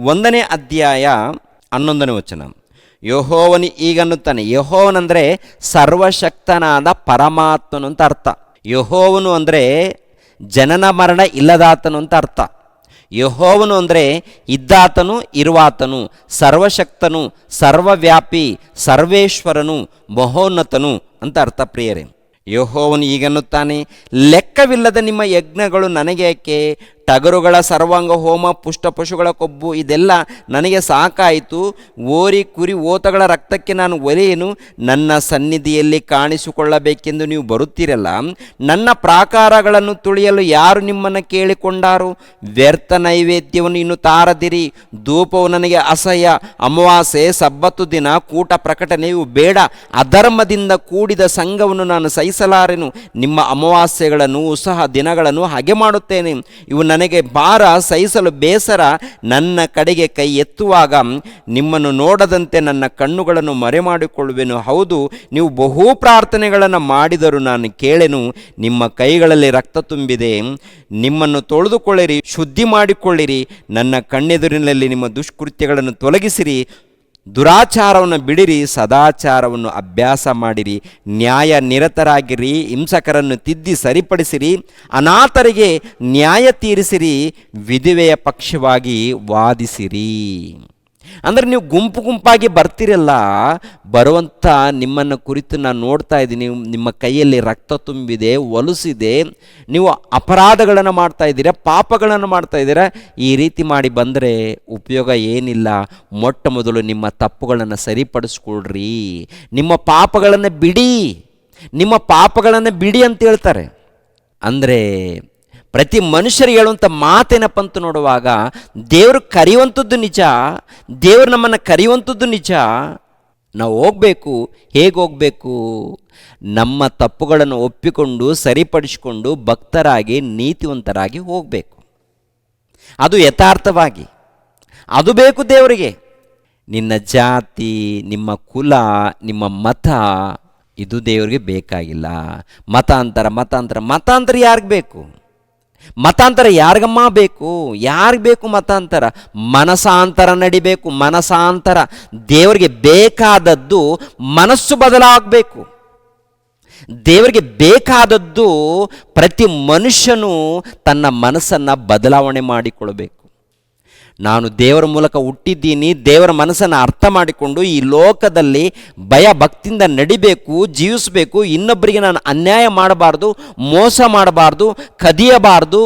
[SPEAKER 1] 11ನೇ ವಚನ, ಯೆಹೋವನು ಈಗನ್ನುತ್ತಾನೆ. ಯೆಹೋವನಂದರೆ ಸರ್ವಶಕ್ತನಾದ ಪರಮಾತ್ಮನು ಅಂತ ಅರ್ಥ. ಯೆಹೋವನು ಅಂದರೆ ಜನನ ಮರಣ ಇಲ್ಲದಾತನು ಅಂತ ಅರ್ಥ. ಯೆಹೋವನು ಅಂದರೆ ಇದ್ದಾತನು, ಇರುವಾತನು, ಸರ್ವಶಕ್ತನು, ಸರ್ವವ್ಯಾಪಿ, ಸರ್ವೇಶ್ವರನು, ಮಹೋನ್ನತನು ಅಂತ ಅರ್ಥ ಪ್ರಿಯರೇ. ಯೆಹೋವನು ಈಗನ್ನುತ್ತಾನೆ, ಲೆಕ್ಕವಿಲ್ಲದ ನಿಮ್ಮ ಯಜ್ಞಗಳು ನನಗೆ ಏಕೆ? ಟಗರುಗಳ ಸರ್ವಾಂಗ ಹೋಮ, ಪುಷ್ಟಪಶುಗಳ ಕೊಬ್ಬು ಇದೆಲ್ಲ ನನಗೆ ಸಾಕಾಯಿತು. ಓರಿ ಕುರಿ ಓತಗಳ ರಕ್ತಕ್ಕೆ ನಾನು ಒಲೆಯೇನು? ನನ್ನ ಸನ್ನಿಧಿಯಲ್ಲಿ ಕಾಣಿಸಿಕೊಳ್ಳಬೇಕೆಂದು ನೀವು ಬರುತ್ತೀರಲ್ಲ, ನನ್ನ ಪ್ರಾಕಾರಗಳನ್ನು ತುಳಿಯಲು ಯಾರು ನಿಮ್ಮನ್ನು ಕೇಳಿಕೊಂಡಾರು? ವ್ಯರ್ಥ ನೈವೇದ್ಯವನ್ನು ಇನ್ನು ತಾರದಿರಿ. ಧೂಪವು ನನಗೆ ಅಸಹ್ಯ. ಅಮಾವಾಸ್ಯೆ, ಸಬ್ಬತ್ತು ದಿನ, ಕೂಟ ಪ್ರಕಟಣೆಯು ಬೇಡ. ಅಧರ್ಮದಿಂದ ಕೂಡಿದ ಸಂಘವನ್ನು ನಾನು ಸಹಿಸಲಾರೆನು. ನಿಮ್ಮ ಅಮಾವಾಸ್ಯೆಗಳನ್ನು, ಉತ್ಸಾಹ ದಿನಗಳನ್ನು ಹಾಗೆ ಮಾಡುತ್ತೇನೆ. ಇವು ನನಗೆ ಭಾರ, ಸಹಿಸಲು ಬೇಸರ. ನನ್ನ ಕಡೆಗೆ ಕೈ ಎತ್ತುವಾಗ ನಿಮ್ಮನ್ನು ನೋಡದಂತೆ ನನ್ನ ಕಣ್ಣುಗಳನ್ನು ಮರೆಮಾಡಿಕೊಳ್ಳುವೆನು. ಹೌದು, ನೀವು ಬಹು ಪ್ರಾರ್ಥನೆಗಳನ್ನು ಮಾಡಿದರೂ ನಾನು ಕೇಳೆನು. ನಿಮ್ಮ ಕೈಗಳಲ್ಲಿ ರಕ್ತ ತುಂಬಿದೆ. ನಿಮ್ಮನ್ನು ತೊಳೆದುಕೊಳ್ಳಿರಿ, ಶುದ್ಧಿ ಮಾಡಿಕೊಳ್ಳಿರಿ. ನನ್ನ ಕಣ್ಣೆದುರಿನಲ್ಲಿ ನಿಮ್ಮ ದುಷ್ಕೃತ್ಯಗಳನ್ನು ತೊಲಗಿಸಿರಿ. ದುರಾಚಾರವನ್ನು ಬಿಡಿರಿ, ಸದಾಚಾರವನ್ನು ಅಭ್ಯಾಸ ಮಾಡಿರಿ. ನ್ಯಾಯ ನಿರತರಾಗಿರಿ, ಹಿಂಸಕರನ್ನು ತಿದ್ದಿ ಸರಿಪಡಿಸಿರಿ. ಅನಾಥರಿಗೆ ನ್ಯಾಯ ತೀರಿಸಿರಿ, ವಿಧವೆಯ ಪಕ್ಷವಾಗಿ ವಾದಿಸಿರಿ. ಅಂದರೆ ನೀವು ಗುಂಪು ಗುಂಪಾಗಿ ಬರ್ತಿರಲ್ಲ, ಬರುವಂಥ ನಿಮ್ಮನ್ನು ಕುರಿತು ನಾನು ನೋಡ್ತಾ ಇದ್ದೀನಿ, ನಿಮ್ಮ ಕೈಯಲ್ಲಿ ರಕ್ತ ತುಂಬಿದೆ, ಒಲಸಿದೆ, ನೀವು ಅಪರಾಧಗಳನ್ನು ಮಾಡ್ತಾ ಇದ್ದೀರಾ, ಪಾಪಗಳನ್ನು ಮಾಡ್ತಾ ಇದ್ದೀರಾ. ಈ ರೀತಿ ಮಾಡಿ ಬಂದರೆ ಉಪಯೋಗ ಏನಿಲ್ಲ. ಮೊಟ್ಟ ಮೊದಲು ನಿಮ್ಮ ತಪ್ಪುಗಳನ್ನು ಸರಿಪಡಿಸ್ಕೊಳ್ರಿ, ನಿಮ್ಮ ಪಾಪಗಳನ್ನು ಬಿಡಿ, ನಿಮ್ಮ ಪಾಪಗಳನ್ನು ಬಿಡಿ ಅಂತ ಹೇಳ್ತಾರೆ. ಅಂದರೆ ಪ್ರತಿ ಮನುಷ್ಯರಿಗೆ ಹೇಳುವಂಥ ಮಾತೇನಪ್ಪ ಅಂತ ನೋಡುವಾಗ, ದೇವರು ಕರೆಯುವಂಥದ್ದು ನಿಜ, ದೇವರು ನಮ್ಮನ್ನು ಕರೆಯುವಂಥದ್ದು ನಿಜ. ನಾವು ಹೋಗಬೇಕು. ಹೇಗೆ ಹೋಗಬೇಕು? ನಮ್ಮ ತಪ್ಪುಗಳನ್ನು ಒಪ್ಪಿಕೊಂಡು ಸರಿಪಡಿಸಿಕೊಂಡು ಭಕ್ತರಾಗಿ ನೀತಿವಂತರಾಗಿ ಹೋಗಬೇಕು. ಅದು ಯಥಾರ್ಥವಾಗಿ, ಅದು ಬೇಕು ದೇವರಿಗೆ. ನಿನ್ನ ಜಾತಿ, ನಿಮ್ಮ ಕುಲ, ನಿಮ್ಮ ಮತ ಇದು ದೇವರಿಗೆ ಬೇಕಾಗಿಲ್ಲ. ಮತಾಂತರ ಯಾರಿಗೆ ಬೇಕು? ಮತಾಂತರ ಯಾರಿಗಮ್ಮ ಬೇಕು? ಯಾರಿಗೆ ಬೇಕು ಮತಾಂತರ? ಮನಸಾಂತರ ನಡಿಬೇಕು. ಮನಸಾಂತರ ದೇವರಿಗೆ ಬೇಕಾದದ್ದು ಮನಸ್ಸು ಬದಲಾಗಬೇಕು. ದೇವರಿಗೆ ಬೇಕಾದದ್ದು ಪ್ರತಿ ಮನುಷ್ಯನು ತನ್ನ ಮನಸ್ಸನ್ನು ಬದಲಾವಣೆ ಮಾಡಿಕೊಳ್ಬೇಕು. ನಾನು ದೇವರ ಮೂಲಕ ಹುಟ್ಟಿದ್ದೀನಿ, ದೇವರ ಮನಸ್ಸನ್ನು ಅರ್ಥ ಮಾಡಿಕೊಂಡು ಈ ಲೋಕದಲ್ಲಿ ಭಯ ಭಕ್ತಿಯಿಂದ ನಡಿಬೇಕು, ಜೀವಿಸಬೇಕು. ಇನ್ನೊಬ್ಬರಿಗೆ ನಾನು ಅನ್ಯಾಯ ಮಾಡಬಾರ್ದು, ಮೋಸ ಮಾಡಬಾರ್ದು, ಕದಿಯಬಾರ್ದು,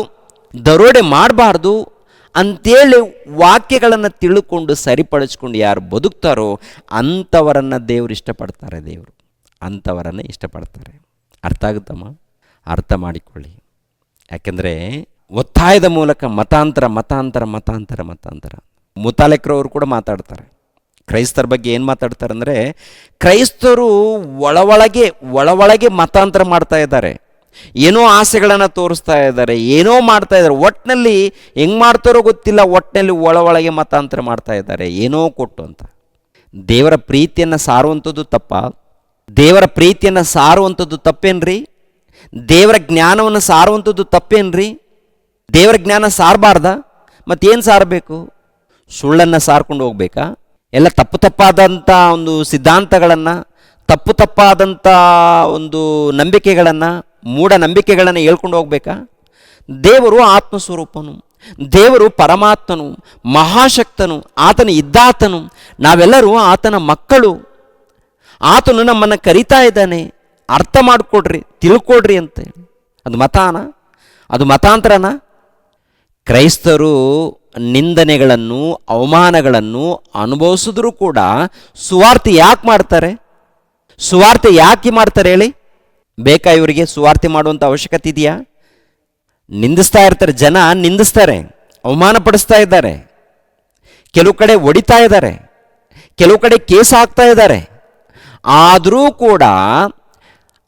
[SPEAKER 1] ದರೋಡೆ ಮಾಡಬಾರ್ದು ಅಂಥೇಳಿ ವಾಕ್ಯಗಳನ್ನು ತಿಳ್ಕೊಂಡು ಸರಿಪಡಿಸ್ಕೊಂಡು ಯಾರು ಬದುಕ್ತಾರೋ ಅಂಥವರನ್ನು ದೇವರು ಇಷ್ಟಪಡ್ತಾರೆ. ದೇವರು ಅಂಥವರನ್ನು ಇಷ್ಟಪಡ್ತಾರೆ. ಅರ್ಥ ಆಗುತ್ತಮ್ಮ? ಅರ್ಥ ಮಾಡಿಕೊಳ್ಳಿ. ಯಾಕೆಂದರೆ ಒತ್ತಾಯದ ಮೂಲಕ ಮತಾಂತರ ಮುತಾಲೆಕ್ರವರು ಕೂಡ ಮಾತಾಡ್ತಾರೆ. ಕ್ರೈಸ್ತರ ಬಗ್ಗೆ ಏನು ಮಾತಾಡ್ತಾರೆ ಅಂದರೆ, ಕ್ರೈಸ್ತರು ಒಳೊಳಗೆ ಮತಾಂತರ ಮಾಡ್ತಾ ಇದ್ದಾರೆ, ಏನೋ ಆಸೆಗಳನ್ನು ತೋರಿಸ್ತಾ ಇದ್ದಾರೆ, ಏನೋ ಮಾಡ್ತಾ ಇದ್ದಾರೆ. ಒಟ್ಟಿನಲ್ಲಿ ಹೆಂಗೆ ಮಾಡ್ತಾರೋ ಗೊತ್ತಿಲ್ಲ, ಒಟ್ಟಿನಲ್ಲಿ ಒಳೊಳಗೆ ಮತಾಂತರ ಮಾಡ್ತಾ ಇದ್ದಾರೆ, ಏನೋ ಕೊಟ್ಟು ಅಂತ. ದೇವರ ಪ್ರೀತಿಯನ್ನು ಸಾರುವಂಥದ್ದು ತಪ್ಪ? ದೇವರ ಪ್ರೀತಿಯನ್ನು ಸಾರುವಂಥದ್ದು ತಪ್ಪೇನ್ರಿ? ದೇವರ ಜ್ಞಾನವನ್ನು ಸಾರುವಂಥದ್ದು ತಪ್ಪೇನ್ರಿ? ದೇವರ ಜ್ಞಾನ ಸಾರಬಾರ್ದ? ಮತ್ತೇನು ಸಾರಬೇಕು? ಸುಳ್ಳನ್ನು ಸಾರ್ಕೊಂಡು ಹೋಗ್ಬೇಕಾ? ಎಲ್ಲ ತಪ್ಪಾದಂಥ ಒಂದು ಸಿದ್ಧಾಂತಗಳನ್ನು, ತಪ್ಪಾದಂಥ ಒಂದು ನಂಬಿಕೆಗಳನ್ನು, ಮೂಢನಂಬಿಕೆಗಳನ್ನು ಹೇಳ್ಕೊಂಡು ಹೋಗ್ಬೇಕಾ? ದೇವರು ಆತ್ಮಸ್ವರೂಪನು, ದೇವರು ಪರಮಾತ್ಮನು, ಮಹಾಶಕ್ತನು, ಆತನು ಇದ್ದಾತನು, ನಾವೆಲ್ಲರೂ ಆತನ ಮಕ್ಕಳು. ಆತನು ನಮ್ಮನ್ನು ಕರಿತಾ ಇದ್ದಾನೆ, ಅರ್ಥ ಮಾಡಿಕೊಡ್ರಿ, ತಿಳ್ಕೊಡ್ರಿ ಅಂತೇಳಿ. ಅದು ಮತಾನ? ಅದು ಮತಾಂತರನ? ಕ್ರೈಸ್ತರು ನಿಂದನೆಗಳನ್ನು, ಅವಮಾನಗಳನ್ನು ಅನುಭವಿಸಿದ್ರೂ ಕೂಡ ಸುವಾರ್ತೆ ಯಾಕೆ ಮಾಡ್ತಾರೆ? ಸುವಾರ್ತೆ ಯಾಕೆ ಮಾಡ್ತಾರೆ ಹೇಳಿ? ಬೇಕಾ ಇವರಿಗೆ ಸುವಾರ್ತೆ ಮಾಡುವಂಥ ಅವಶ್ಯಕತೆ ಇದೆಯಾ? ನಿಂದಿಸ್ತಾ ಇರ್ತಾರೆ, ಜನ ನಿಂದಿಸ್ತಾರೆ, ಅವಮಾನ ಪಡಿಸ್ತಾ ಇದ್ದಾರೆ, ಕೆಲವು ಕಡೆ ಹೊಡಿತಾ ಇದ್ದಾರೆ, ಕೆಲವು ಕಡೆ ಕೇಸ್ ಹಾಕ್ತಾ ಇದ್ದಾರೆ. ಆದರೂ ಕೂಡ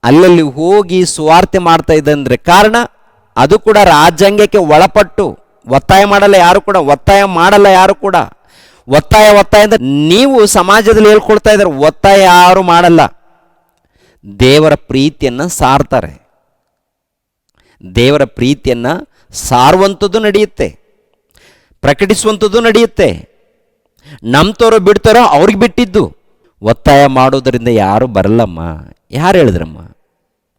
[SPEAKER 1] ಅಲ್ಲಲ್ಲಿ ಹೋಗಿ ಸುವಾರ್ತೆ ಮಾಡ್ತಾ ಇದ್ದಂದ್ರೆ ಕಾರಣ ಅದು ಕೂಡ ರಾಜ್ಯಾಂಗಕ್ಕೆ ಒಳಪಟ್ಟು. ಒತ್ತಾಯ ಮಾಡಲ್ಲ ಯಾರು ಕೂಡ, ಒತ್ತಾಯ ಅಂತ ನೀವು ಸಮಾಜದಲ್ಲಿ ಹೇಳ್ಕೊಳ್ತಾ ಇದ್ದಾರೆ. ಒತ್ತಾಯ ಯಾರು ಮಾಡಲ್ಲ, ದೇವರ ಪ್ರೀತಿಯನ್ನು ಸಾರ್ತಾರೆ. ದೇವರ ಪ್ರೀತಿಯನ್ನು ಸಾರುವಂಥದ್ದು ನಡೆಯುತ್ತೆ, ಪ್ರಕಟಿಸುವಂಥದ್ದು ನಡೆಯುತ್ತೆ. ನಂಬ್ತಾರೋ ಬಿಡ್ತಾರೋ ಅವ್ರಿಗೆ ಬಿಟ್ಟಿದ್ದು. ಒತ್ತಾಯ ಮಾಡೋದರಿಂದ ಯಾರು ಬರಲ್ಲಮ್ಮ. ಯಾರು ಹೇಳಿದ್ರಮ್ಮ?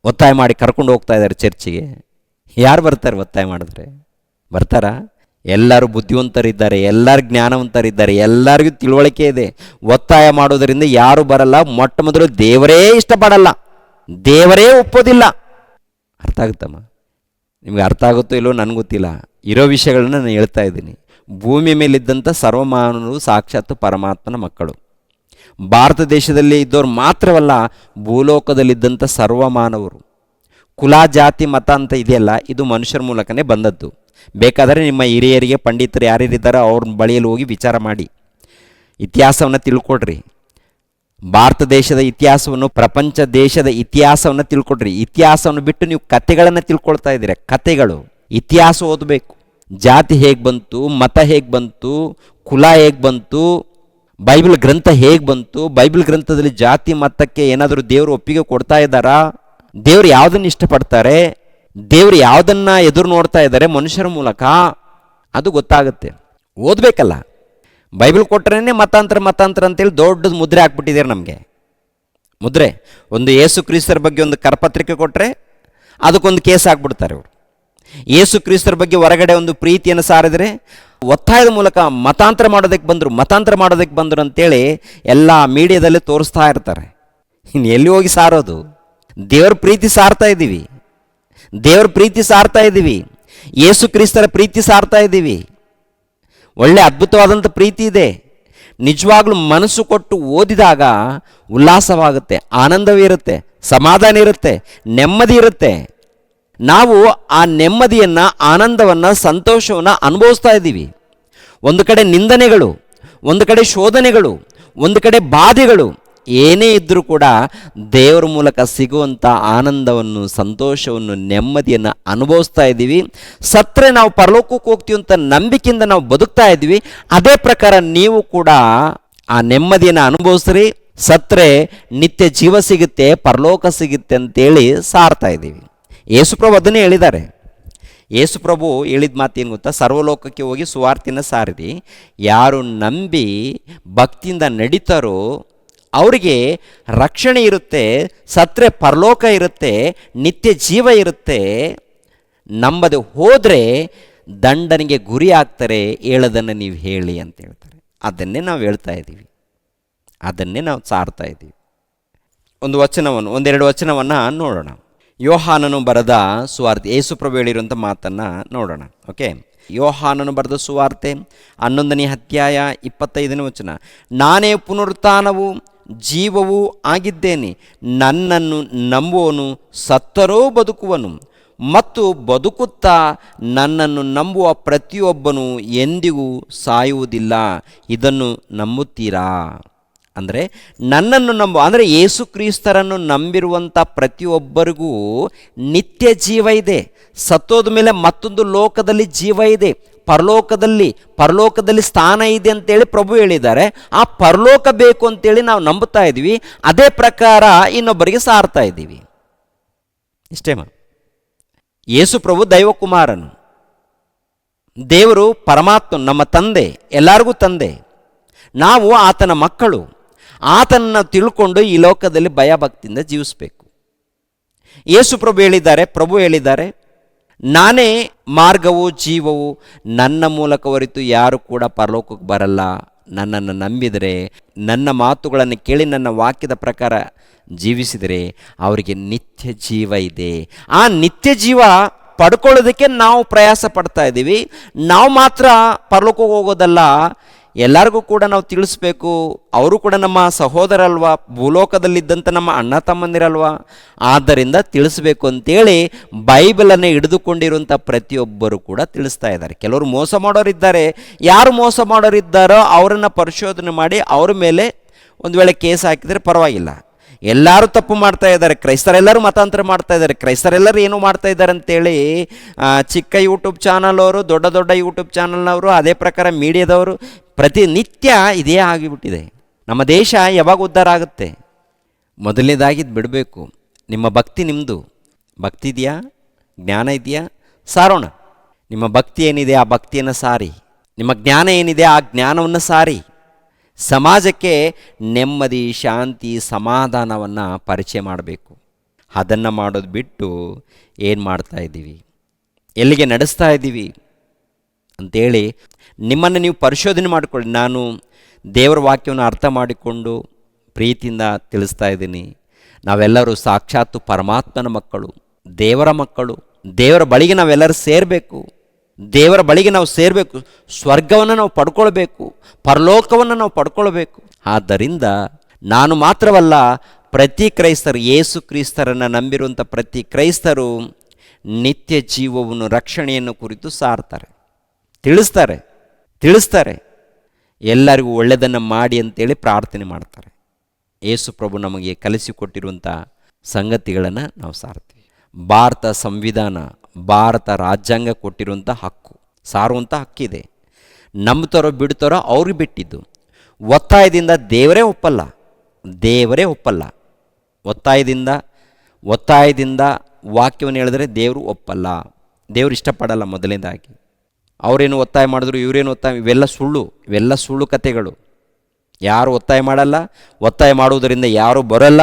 [SPEAKER 1] ಒತ್ತಾಯ ಮಾಡಿ ಕರ್ಕೊಂಡು ಹೋಗ್ತಾ ಇದ್ದಾರೆ ಚರ್ಚಿಗೆ. ಯಾರು ಬರ್ತಾರೆ ಒತ್ತಾಯ ಮಾಡಿದ್ರೆ? ಬರ್ತಾರಾ? ಎಲ್ಲರೂ ಬುದ್ಧಿವಂತರಿದ್ದಾರೆ, ಎಲ್ಲರೂ ಜ್ಞಾನವಂತರಿದ್ದಾರೆ, ಎಲ್ಲರಿಗೂ ತಿಳುವಳಿಕೆ ಇದೆ. ಒತ್ತಾಯ ಮಾಡೋದರಿಂದ ಯಾರು ಬರಲ್ಲ. ಮೊಟ್ಟ ಮೊದಲು ದೇವರೇ ಇಷ್ಟಪಡಲ್ಲ, ದೇವರೇ ಒಪ್ಪೋದಿಲ್ಲ. ಅರ್ಥ ಆಗುತ್ತಮ್ಮ? ನಿಮ್ಗೆ ಅರ್ಥ ಆಗುತ್ತೋ ಇಲ್ಲೋ ನನಗೆ ಗೊತ್ತಿಲ್ಲ. ಇರೋ ವಿಷಯಗಳನ್ನ ನಾನು ಹೇಳ್ತಾ ಇದ್ದೀನಿ. ಭೂಮಿ ಮೇಲಿದ್ದಂಥ ಸರ್ವಮಾನವರು ಸಾಕ್ಷಾತ್ ಪರಮಾತ್ಮನ ಮಕ್ಕಳು. ಭಾರತ ದೇಶದಲ್ಲಿ ಇದ್ದವ್ರು ಮಾತ್ರವಲ್ಲ, ಭೂಲೋಕದಲ್ಲಿದ್ದಂಥ ಸರ್ವಮಾನವರು. ಕುಲ, ಜಾತಿ, ಮತ ಅಂತ ಇದೆಯಲ್ಲ, ಇದು ಮನುಷ್ಯರ ಮೂಲಕನೇ ಬಂದದ್ದು. ಬೇಕಾದರೆ ನಿಮ್ಮ ಹಿರಿಯರಿಗೆ, ಪಂಡಿತರು ಯಾರ್ಯಾರಿದ್ದಾರೋ ಅವ್ರ ಬಳಿಯಲ್ಲಿ ಹೋಗಿ ವಿಚಾರ ಮಾಡಿ, ಇತಿಹಾಸವನ್ನು ತಿಳ್ಕೊಡ್ರಿ. ಭಾರತ ದೇಶದ ಇತಿಹಾಸವನ್ನು, ಪ್ರಪಂಚ ದೇಶದ ಇತಿಹಾಸವನ್ನು ತಿಳ್ಕೊಡ್ರಿ. ಇತಿಹಾಸವನ್ನು ಬಿಟ್ಟು ನೀವು ಕಥೆಗಳನ್ನು ತಿಳ್ಕೊಳ್ತಾ ಇದ್ದೀರ. ಕಥೆಗಳು, ಇತಿಹಾಸ ಓದಬೇಕು. ಜಾತಿ ಹೇಗೆ ಬಂತು, ಮತ ಹೇಗೆ ಬಂತು, ಕುಲ ಹೇಗೆ ಬಂತು, ಬೈಬಲ್ ಗ್ರಂಥ ಹೇಗೆ ಬಂತು, ಬೈಬಲ್ ಗ್ರಂಥದಲ್ಲಿ ಜಾತಿ ಮತಕ್ಕೆ ಏನಾದರೂ ದೇವರು ಒಪ್ಪಿಗೆ ಕೊಡ್ತಾ ಇದ್ದಾರಾ, ದೇವರು ಯಾವುದನ್ನು ಇಷ್ಟಪಡ್ತಾರೆ, ದೇವರು ಯಾವುದನ್ನು ಎದುರು ನೋಡ್ತಾ ಇದ್ದಾರೆ ಮನುಷ್ಯರ ಮೂಲಕ, ಅದು ಗೊತ್ತಾಗುತ್ತೆ. ಓದಬೇಕಲ್ಲ. ಬೈಬಲ್ ಕೊಟ್ಟರೆ ಮತಾಂತರ ಅಂತೇಳಿ ದೊಡ್ಡದು ಮುದ್ರೆ ಹಾಕ್ಬಿಟ್ಟಿದ್ದಾರೆ ನಮಗೆ. ಮುದ್ರೆ ಒಂದು ಯೇಸು ಕ್ರಿಸ್ತರ ಬಗ್ಗೆ ಒಂದು ಕರಪತ್ರಿಕೆ ಕೊಟ್ಟರೆ ಅದಕ್ಕೊಂದು ಕೇಸ್ ಹಾಕ್ಬಿಡ್ತಾರೆ ಇವರು. ಯೇಸು ಕ್ರಿಸ್ತರ ಬಗ್ಗೆ ಹೊರಗಡೆ ಒಂದು ಪ್ರೀತಿಯನ್ನು ಸಾರಿದರೆ ಒತ್ತಾಯದ ಮೂಲಕ ಮತಾಂತರ ಮಾಡೋದಕ್ಕೆ ಬಂದರು ಅಂತೇಳಿ ಎಲ್ಲ ಮೀಡಿಯಾದಲ್ಲಿ ತೋರಿಸ್ತಾ ಇರ್ತಾರೆ. ಇನ್ನು ಎಲ್ಲಿ ಹೋಗಿ ಸಾರೋದು? ದೇವರ ಪ್ರೀತಿ ಸಾರ್ತಾ ಇದ್ದೀವಿ, ಯೇಸು ಕ್ರಿಸ್ತರ ಪ್ರೀತಿ ಸಾರ್ತಾ ಇದ್ದೀವಿ. ಒಳ್ಳೆ ಅದ್ಭುತವಾದಂಥ ಪ್ರೀತಿ ಇದೆ. ನಿಜವಾಗ್ಲೂ ಮನಸ್ಸು ಕೊಟ್ಟು ಓದಿದಾಗ ಉಲ್ಲಾಸವಾಗುತ್ತೆ, ಆನಂದವಿರುತ್ತೆ, ಸಮಾಧಾನ ಇರುತ್ತೆ, ನೆಮ್ಮದಿ ಇರುತ್ತೆ. ನಾವು ಆ ನೆಮ್ಮದಿಯನ್ನು, ಆನಂದವನ್ನು, ಸಂತೋಷವನ್ನು ಅನುಭವಿಸ್ತಾ ಇದ್ದೀವಿ. ಒಂದು ಕಡೆ ನಿಂದನೆಗಳು, ಒಂದು ಕಡೆ ಶೋಧನೆಗಳು, ಒಂದು ಕಡೆ ಬಾಧೆಗಳು ಏನೇ ಇದ್ದರೂ ಕೂಡ ದೇವರ ಮೂಲಕ ಸಿಗುವಂಥ ಆನಂದವನ್ನು, ಸಂತೋಷವನ್ನು, ನೆಮ್ಮದಿಯನ್ನು ಅನುಭವಿಸ್ತಾ ಇದ್ದೀವಿ. ಸತ್ತರೆ ನಾವು ಪರಲೋಕಕ್ಕೆ ಹೋಗ್ತೀವಿ ಅಂತ ನಂಬಿಕೆಯಿಂದ ನಾವು ಬದುಕ್ತಾ ಇದ್ದೀವಿ. ಅದೇ ಪ್ರಕಾರ ನೀವು ಕೂಡ ಆ ನೆಮ್ಮದಿಯನ್ನು ಅನುಭವಿಸ್ರಿ. ಸತ್ತರೆ ನಿತ್ಯ ಜೀವ ಸಿಗುತ್ತೆ, ಪರಲೋಕ ಸಿಗುತ್ತೆ ಅಂತೇಳಿ ಸಾರ್ತಾ ಇದ್ದೀವಿ. ಯೇಸುಪ್ರಭು ಅದನ್ನೇ ಹೇಳಿದ್ದಾರೆ. ಯೇಸುಪ್ರಭು ಹೇಳಿದ ಮಾತೇನು ಗೊತ್ತಾ? ಸರ್ವಲೋಕಕ್ಕೆ ಹೋಗಿ ಸುವಾರ್ತೆಯನ್ನು ಸಾರಿರಿ. ಯಾರು ನಂಬಿ ಭಕ್ತಿಯಿಂದ ನಡೀತಾರೋ ಅವರಿಗೆ ರಕ್ಷಣೆ ಇರುತ್ತೆ, ಸತ್ತರೆ ಪರಲೋಕ ಇರುತ್ತೆ, ನಿತ್ಯ ಜೀವ ಇರುತ್ತೆ. ನಂಬದೆ ಹೋದರೆ ದಂಡನೆಗೆ ಗುರಿ ಆಗ್ತಾರೆ. ಹೇಳೋದನ್ನು ನೀವು ಹೇಳಿ ಅಂತ ಹೇಳ್ತಾರೆ. ಅದನ್ನೇ ನಾವು ಹೇಳ್ತಾ ಇದ್ದೀವಿ, ಅದನ್ನೇ ನಾವು ಸಾರ್ತಾ ಇದ್ದೀವಿ. ಒಂದೆರಡು ವಚನವನ್ನು ನೋಡೋಣ. ಯೋಹಾನನು ಬರೆದ ಸುವಾರ್ತೆ, ಯೇಸುಪ್ರಭು ಹೇಳಿರುವಂಥ ಮಾತನ್ನು ನೋಡೋಣ. ಓಕೆ, ಯೋಹಾನನು ಬರೆದ ಸುವಾರ್ತೆ 11ನೇ ಅಧ್ಯಾಯ 25ನೇ ವಚನ. ನಾನೇ ಪುನರುತ್ಥಾನವೂ ಜೀವವೂ ಆಗಿದ್ದೇನೆ. ನನ್ನನ್ನು ನಂಬುವನು ಸತ್ತರೂ ಬದುಕುವನು, ಮತ್ತು ಬದುಕುತ್ತಾ ನನ್ನನ್ನು ನಂಬುವ ಪ್ರತಿಯೊಬ್ಬನು ಎಂದಿಗೂ ಸಾಯುವುದಿಲ್ಲ. ಇದನ್ನು ನಂಬುತ್ತೀರಾ? ಅಂದರೆ ನನ್ನನ್ನು ಅಂದರೆ ಯೇಸು ಕ್ರಿಸ್ತರನ್ನು ನಂಬಿರುವಂಥ ಪ್ರತಿಯೊಬ್ಬರಿಗೂ ನಿತ್ಯ ಜೀವ ಇದೆ. ಸತ್ತೋದ ಮೇಲೆ ಮತ್ತೊಂದು ಲೋಕದಲ್ಲಿ ಜೀವ ಇದೆ, ಪರಲೋಕದಲ್ಲಿ ಸ್ಥಾನ ಇದೆ ಅಂತೇಳಿ ಪ್ರಭು ಹೇಳಿದ್ದಾರೆ. ಆ ಪರಲೋಕ ಬೇಕು ಅಂತೇಳಿ ನಾವು ನಂಬುತ್ತಾ ಇದ್ದೀವಿ. ಅದೇ ಪ್ರಕಾರ ಇನ್ನೊಬ್ಬರಿಗೆ ಸಾರ್ತಾ ಇದ್ದೀವಿ. ಇಷ್ಟೇ. ಯೇಸು ಪ್ರಭು ದೈವಕುಮಾರನು, ದೇವರು ಪರಮಾತ್ಮ, ನಮ್ಮ ತಂದೆ, ಎಲ್ಲರಿಗೂ ತಂದೆ. ನಾವು ಆತನ ಮಕ್ಕಳು. ಆತನನ್ನು ತಿಳ್ಕೊಂಡು ಈ ಲೋಕದಲ್ಲಿ ಭಯಭಕ್ತಿಯಿಂದ ಜೀವಿಸಬೇಕು. ಯೇಸು ಪ್ರಭು ಹೇಳಿದ್ದಾರೆ, ನಾನೇ ಮಾರ್ಗವು ಜೀವವು, ನನ್ನ ಮೂಲಕ ಹೊರತು ಯಾರು ಕೂಡ ಪರಲೋಕಕ್ಕೆ ಬರಲ್ಲ. ನನ್ನನ್ನು ನಂಬಿದರೆ, ನನ್ನ ಮಾತುಗಳನ್ನು ಕೇಳಿ ನನ್ನ ವಾಕ್ಯದ ಪ್ರಕಾರ ಜೀವಿಸಿದರೆ ಅವರಿಗೆ ನಿತ್ಯ ಜೀವ ಇದೆ. ಆ ನಿತ್ಯ ಜೀವ ಪಡ್ಕೊಳ್ಳೋದಕ್ಕೆ ನಾವು ಪ್ರಯಾಸ ಪಡ್ತಾ ಇದ್ದೀವಿ. ನಾವು ಮಾತ್ರ ಪರಲೋಕಕ್ಕೆ ಹೋಗೋದಲ್ಲ, ಎಲ್ಲರಿಗೂ ಕೂಡ ನಾವು ತಿಳಿಸ್ಬೇಕು. ಅವರು ಕೂಡ ನಮ್ಮ ಸಹೋದರಲ್ವಾ, ಭೂಲೋಕದಲ್ಲಿದ್ದಂಥ ನಮ್ಮ ಅಣ್ಣ ತಮ್ಮಂದಿರಲ್ವಾ. ಆದ್ದರಿಂದ ತಿಳಿಸ್ಬೇಕು ಅಂತೇಳಿ ಬೈಬಲನ್ನು ಹಿಡಿದುಕೊಂಡಿರುವಂಥ ಪ್ರತಿಯೊಬ್ಬರು ಕೂಡ ತಿಳಿಸ್ತಾ ಇದ್ದಾರೆ. ಕೆಲವರು ಮೋಸ ಮಾಡೋರಿದ್ದಾರೆ. ಯಾರು ಮೋಸ ಮಾಡೋರಿದ್ದಾರೋ ಅವರನ್ನು ಪರಿಶೋಧನೆ ಮಾಡಿ ಅವ್ರ ಮೇಲೆ ಒಂದು ವೇಳೆ ಕೇಸ್ ಹಾಕಿದರೆ ಪರವಾಗಿಲ್ಲ. ಎಲ್ಲರೂ ತಪ್ಪು ಮಾಡ್ತಾ ಇದ್ದಾರೆ, ಕ್ರೈಸ್ತರೆಲ್ಲರೂ ಮತಾಂತರ ಮಾಡ್ತಾ ಇದ್ದಾರೆ, ಕ್ರೈಸ್ತರೆಲ್ಲರೂ ಏನು ಮಾಡ್ತಾ ಇದ್ದಾರೆ ಅಂತೇಳಿ ಚಿಕ್ಕ ಯೂಟ್ಯೂಬ್ ಚಾನಲ್ ಅವರು, ದೊಡ್ಡ ಯೂಟ್ಯೂಬ್ ಚಾನಲ್ನವರು, ಅದೇ ಪ್ರಕಾರ ಮೀಡಿಯಾದವರು ಪ್ರತಿನಿತ್ಯ ಇದೇ ಆಗಿಬಿಟ್ಟಿದೆ. ನಮ್ಮ ದೇಶ ಯಾವಾಗ ಉದ್ಧಾರ ಆಗುತ್ತೆ? ಮೊದಲನೇದಾಗಿದ್ದು ಬಿಡಬೇಕು. ನಿಮ್ಮ ಭಕ್ತಿ ನಿಮ್ಮದು. ಭಕ್ತಿ ಇದೆಯಾ? ಜ್ಞಾನ ಇದೆಯಾ? ಸಾರೋಣ. ನಿಮ್ಮ ಭಕ್ತಿ ಏನಿದೆ ಆ ಭಕ್ತಿಯನ್ನು ಸಾರಿ. ನಿಮ್ಮ ಜ್ಞಾನ ಏನಿದೆ ಆ ಜ್ಞಾನವನ್ನು ಸಾರಿ. ಸಮಾಜಕ್ಕೆ ನೆಮ್ಮದಿ, ಶಾಂತಿ, ಸಮಾಧಾನವನ್ನು ಪರಿಚಯ ಮಾಡಬೇಕು. ಅದನ್ನು ಮಾಡೋದು ಬಿಟ್ಟು ಏನು ಮಾಡ್ತಾ ಇದ್ದೀವಿ, ಎಲ್ಲಿಗೆ ನಡೆಸ್ತಾ ಇದ್ದೀವಿ ಅಂಥೇಳಿ ನಿಮ್ಮನ್ನು ನೀವು ಪರಿಶೋಧನೆ ಮಾಡಿಕೊಳ್ಳಿ. ನಾನು ದೇವರ ವಾಕ್ಯವನ್ನು ಅರ್ಥ ಮಾಡಿಕೊಂಡು ಪ್ರೀತಿಯಿಂದ ತಿಳಿಸ್ತಾ ಇದ್ದೀನಿ. ನಾವೆಲ್ಲರೂ ಸಾಕ್ಷಾತ್ತು ಪರಮಾತ್ಮನ ಮಕ್ಕಳು, ದೇವರ ಮಕ್ಕಳು. ದೇವರ ಬಳಿಗೆ ನಾವೆಲ್ಲರೂ ಸೇರಬೇಕು. ದೇವರ ಬಳಿಗೆ ನಾವು ಸೇರಬೇಕು. ಸ್ವರ್ಗವನ್ನು ನಾವು ಪಡ್ಕೊಳ್ಬೇಕು, ಪರಲೋಕವನ್ನು ನಾವು ಪಡ್ಕೊಳ್ಬೇಕು. ಆದ್ದರಿಂದ ನಾನು ಮಾತ್ರವಲ್ಲ, ಪ್ರತಿ ಕ್ರೈಸ್ತರು, ಯೇಸು ಕ್ರಿಸ್ತರನ್ನು ನಂಬಿರುವಂಥ ಪ್ರತಿ ಕ್ರೈಸ್ತರು ನಿತ್ಯ ಜೀವವನ್ನು, ರಕ್ಷಣೆಯನ್ನು ಕುರಿತು ಸಾರ್ತಾರೆ, ತಿಳಿಸ್ತಾರೆ. ಎಲ್ಲರಿಗೂ ಒಳ್ಳೆಯದನ್ನು ಮಾಡಿ ಅಂತೇಳಿ ಪ್ರಾರ್ಥನೆ ಮಾಡ್ತಾರೆ. ಯೇಸು ಪ್ರಭು ನಮಗೆ ಕಲಿಸಿಕೊಟ್ಟಿರುವಂಥ ಸಂಗತಿಗಳನ್ನು ನಾವು ಸಾರ್ತೀವಿ. ಭಾರತ ಸಂವಿಧಾನ, ಭಾರತ ರಾಜ್ಯಾಂಗ ಕೊಟ್ಟಿರುವಂಥ ಹಕ್ಕು, ಸಾರುವಂಥ ಹಕ್ಕಿದೆ. ನಂಬ್ತಾರೋ ಬಿಡ್ತಾರೋ ಅವ್ರಿಗೆ ಬಿಟ್ಟಿದ್ದು. ಒತ್ತಾಯದಿಂದ ದೇವರೇ ಒಪ್ಪಲ್ಲ. ಒತ್ತಾಯದಿಂದ ವಾಕ್ಯವನ್ನು ಹೇಳಿದ್ರೆ ದೇವರು ಒಪ್ಪಲ್ಲ, ದೇವರು ಇಷ್ಟಪಡಲ್ಲ. ಮೊದಲನೇದಾಗಿ ಅವರೇನು ಒತ್ತಾಯ ಮಾಡಿದ್ರು, ಇವರೇನು ಒತ್ತಾಯ, ಇವೆಲ್ಲ ಸುಳ್ಳು ಕಥೆಗಳು. ಯಾರು ಒತ್ತಾಯ ಮಾಡಲ್ಲ. ಒತ್ತಾಯ ಮಾಡುವುದರಿಂದ ಯಾರೂ ಬರಲ್ಲ.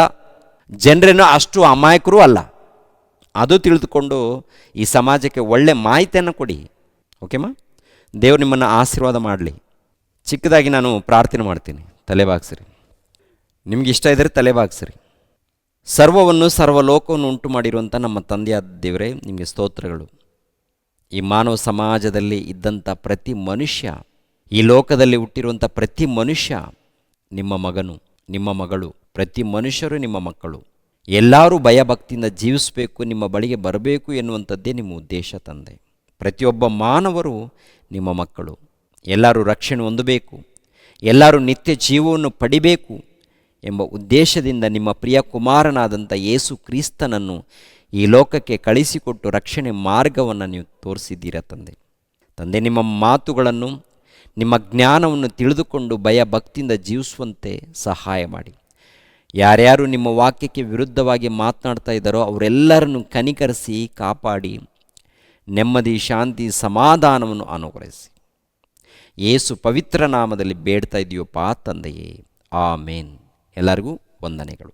[SPEAKER 1] ಜನರೇನೋ ಅಷ್ಟು ಅಮಾಯಕರೂ ಅಲ್ಲ. ಅದು ತಿಳಿದುಕೊಂಡು ಈ ಸಮಾಜಕ್ಕೆ ಒಳ್ಳೆ ಮಾಹಿತಿಯನ್ನು ಕೊಡಿ. ಓಕೆಮ್ಮ? ದೇವರು ನಿಮ್ಮನ್ನು ಆಶೀರ್ವಾದ ಮಾಡಲಿ. ಚಿಕ್ಕದಾಗಿ ನಾನು ಪ್ರಾರ್ಥನೆ ಮಾಡ್ತೀನಿ. ತಲೆಬಾಗ್ಸಿರಿ. ನಿಮ್ಗೆ ಇಷ್ಟ ಇದ್ದರೆ ತಲೆಬಾಗ್ಸಿರಿ. ಸರ್ವವನ್ನು ಸರ್ವಲೋಕವನ್ನು ಉಂಟು ಮಾಡಿರುವಂಥ ನಮ್ಮ ತಂದೆಯಾದ ದೇವರೇ, ನಿಮಗೆ ಸ್ತೋತ್ರಗಳು. ಈ ಮಾನವ ಸಮಾಜದಲ್ಲಿ ಇದ್ದಂಥ ಪ್ರತಿ ಮನುಷ್ಯ, ಈ ಲೋಕದಲ್ಲಿ ಹುಟ್ಟಿರುವಂಥ ಪ್ರತಿ ಮನುಷ್ಯ ನಿಮ್ಮ ಮಗನು, ನಿಮ್ಮ ಮಗಳು. ಪ್ರತಿ ಮನುಷ್ಯರು ನಿಮ್ಮ ಮಕ್ಕಳು. ಎಲ್ಲರೂ ಭಯಭಕ್ತಿಯಿಂದ ಜೀವಿಸಬೇಕು, ನಿಮ್ಮ ಬಳಿಗೆ ಬರಬೇಕು ಎನ್ನುವಂಥದ್ದೇ ನಿಮ್ಮ ಉದ್ದೇಶ ತಂದೆ. ಪ್ರತಿಯೊಬ್ಬ ಮಾನವರು ನಿಮ್ಮ ಮಕ್ಕಳು. ಎಲ್ಲರೂ ರಕ್ಷಣೆ ಹೊಂದಬೇಕು, ಎಲ್ಲರೂ ನಿತ್ಯ ಜೀವವನ್ನು ಪಡಿಬೇಕು ಎಂಬ ಉದ್ದೇಶದಿಂದ ನಿಮ್ಮ ಪ್ರಿಯ ಕುಮಾರನಾದಂಥ ಯೇಸು ಕ್ರಿಸ್ತನನ್ನು ಈ ಲೋಕಕ್ಕೆ ಕಳಿಸಿಕೊಟ್ಟು ರಕ್ಷಣೆ ಮಾರ್ಗವನ್ನು ನೀವು ತೋರಿಸಿದ್ದೀರ ತಂದೆ. ನಿಮ್ಮ ಮಾತುಗಳನ್ನು, ನಿಮ್ಮ ಜ್ಞಾನವನ್ನು ತಿಳಿದುಕೊಂಡು ಭಯಭಕ್ತಿಯಿಂದ ಜೀವಿಸುವಂತೆ ಸಹಾಯ ಮಾಡಿ. ಯಾರ್ಯಾರು ನಿಮ್ಮ ವಾಕ್ಯಕ್ಕೆ ವಿರುದ್ಧವಾಗಿ ಮಾತನಾಡ್ತಾ ಇದ್ದಾರೋ ಅವರೆಲ್ಲರನ್ನು ಕನಿಕರಿಸಿ ಕಾಪಾಡಿ ನೆಮ್ಮದಿ, ಶಾಂತಿ, ಸಮಾಧಾನವನ್ನು ಅನುಗ್ರಹಿಸಿ. ಯೇಸು ಪವಿತ್ರ ನಾಮದಲ್ಲಿ ಬೇಡ್ತಾ ಇದೆಯಪ್ಪ ತಂದೆಯೇ, ಆಮೇನ್. ಎಲ್ಲರಿಗೂ ವಂದನೆಗಳು.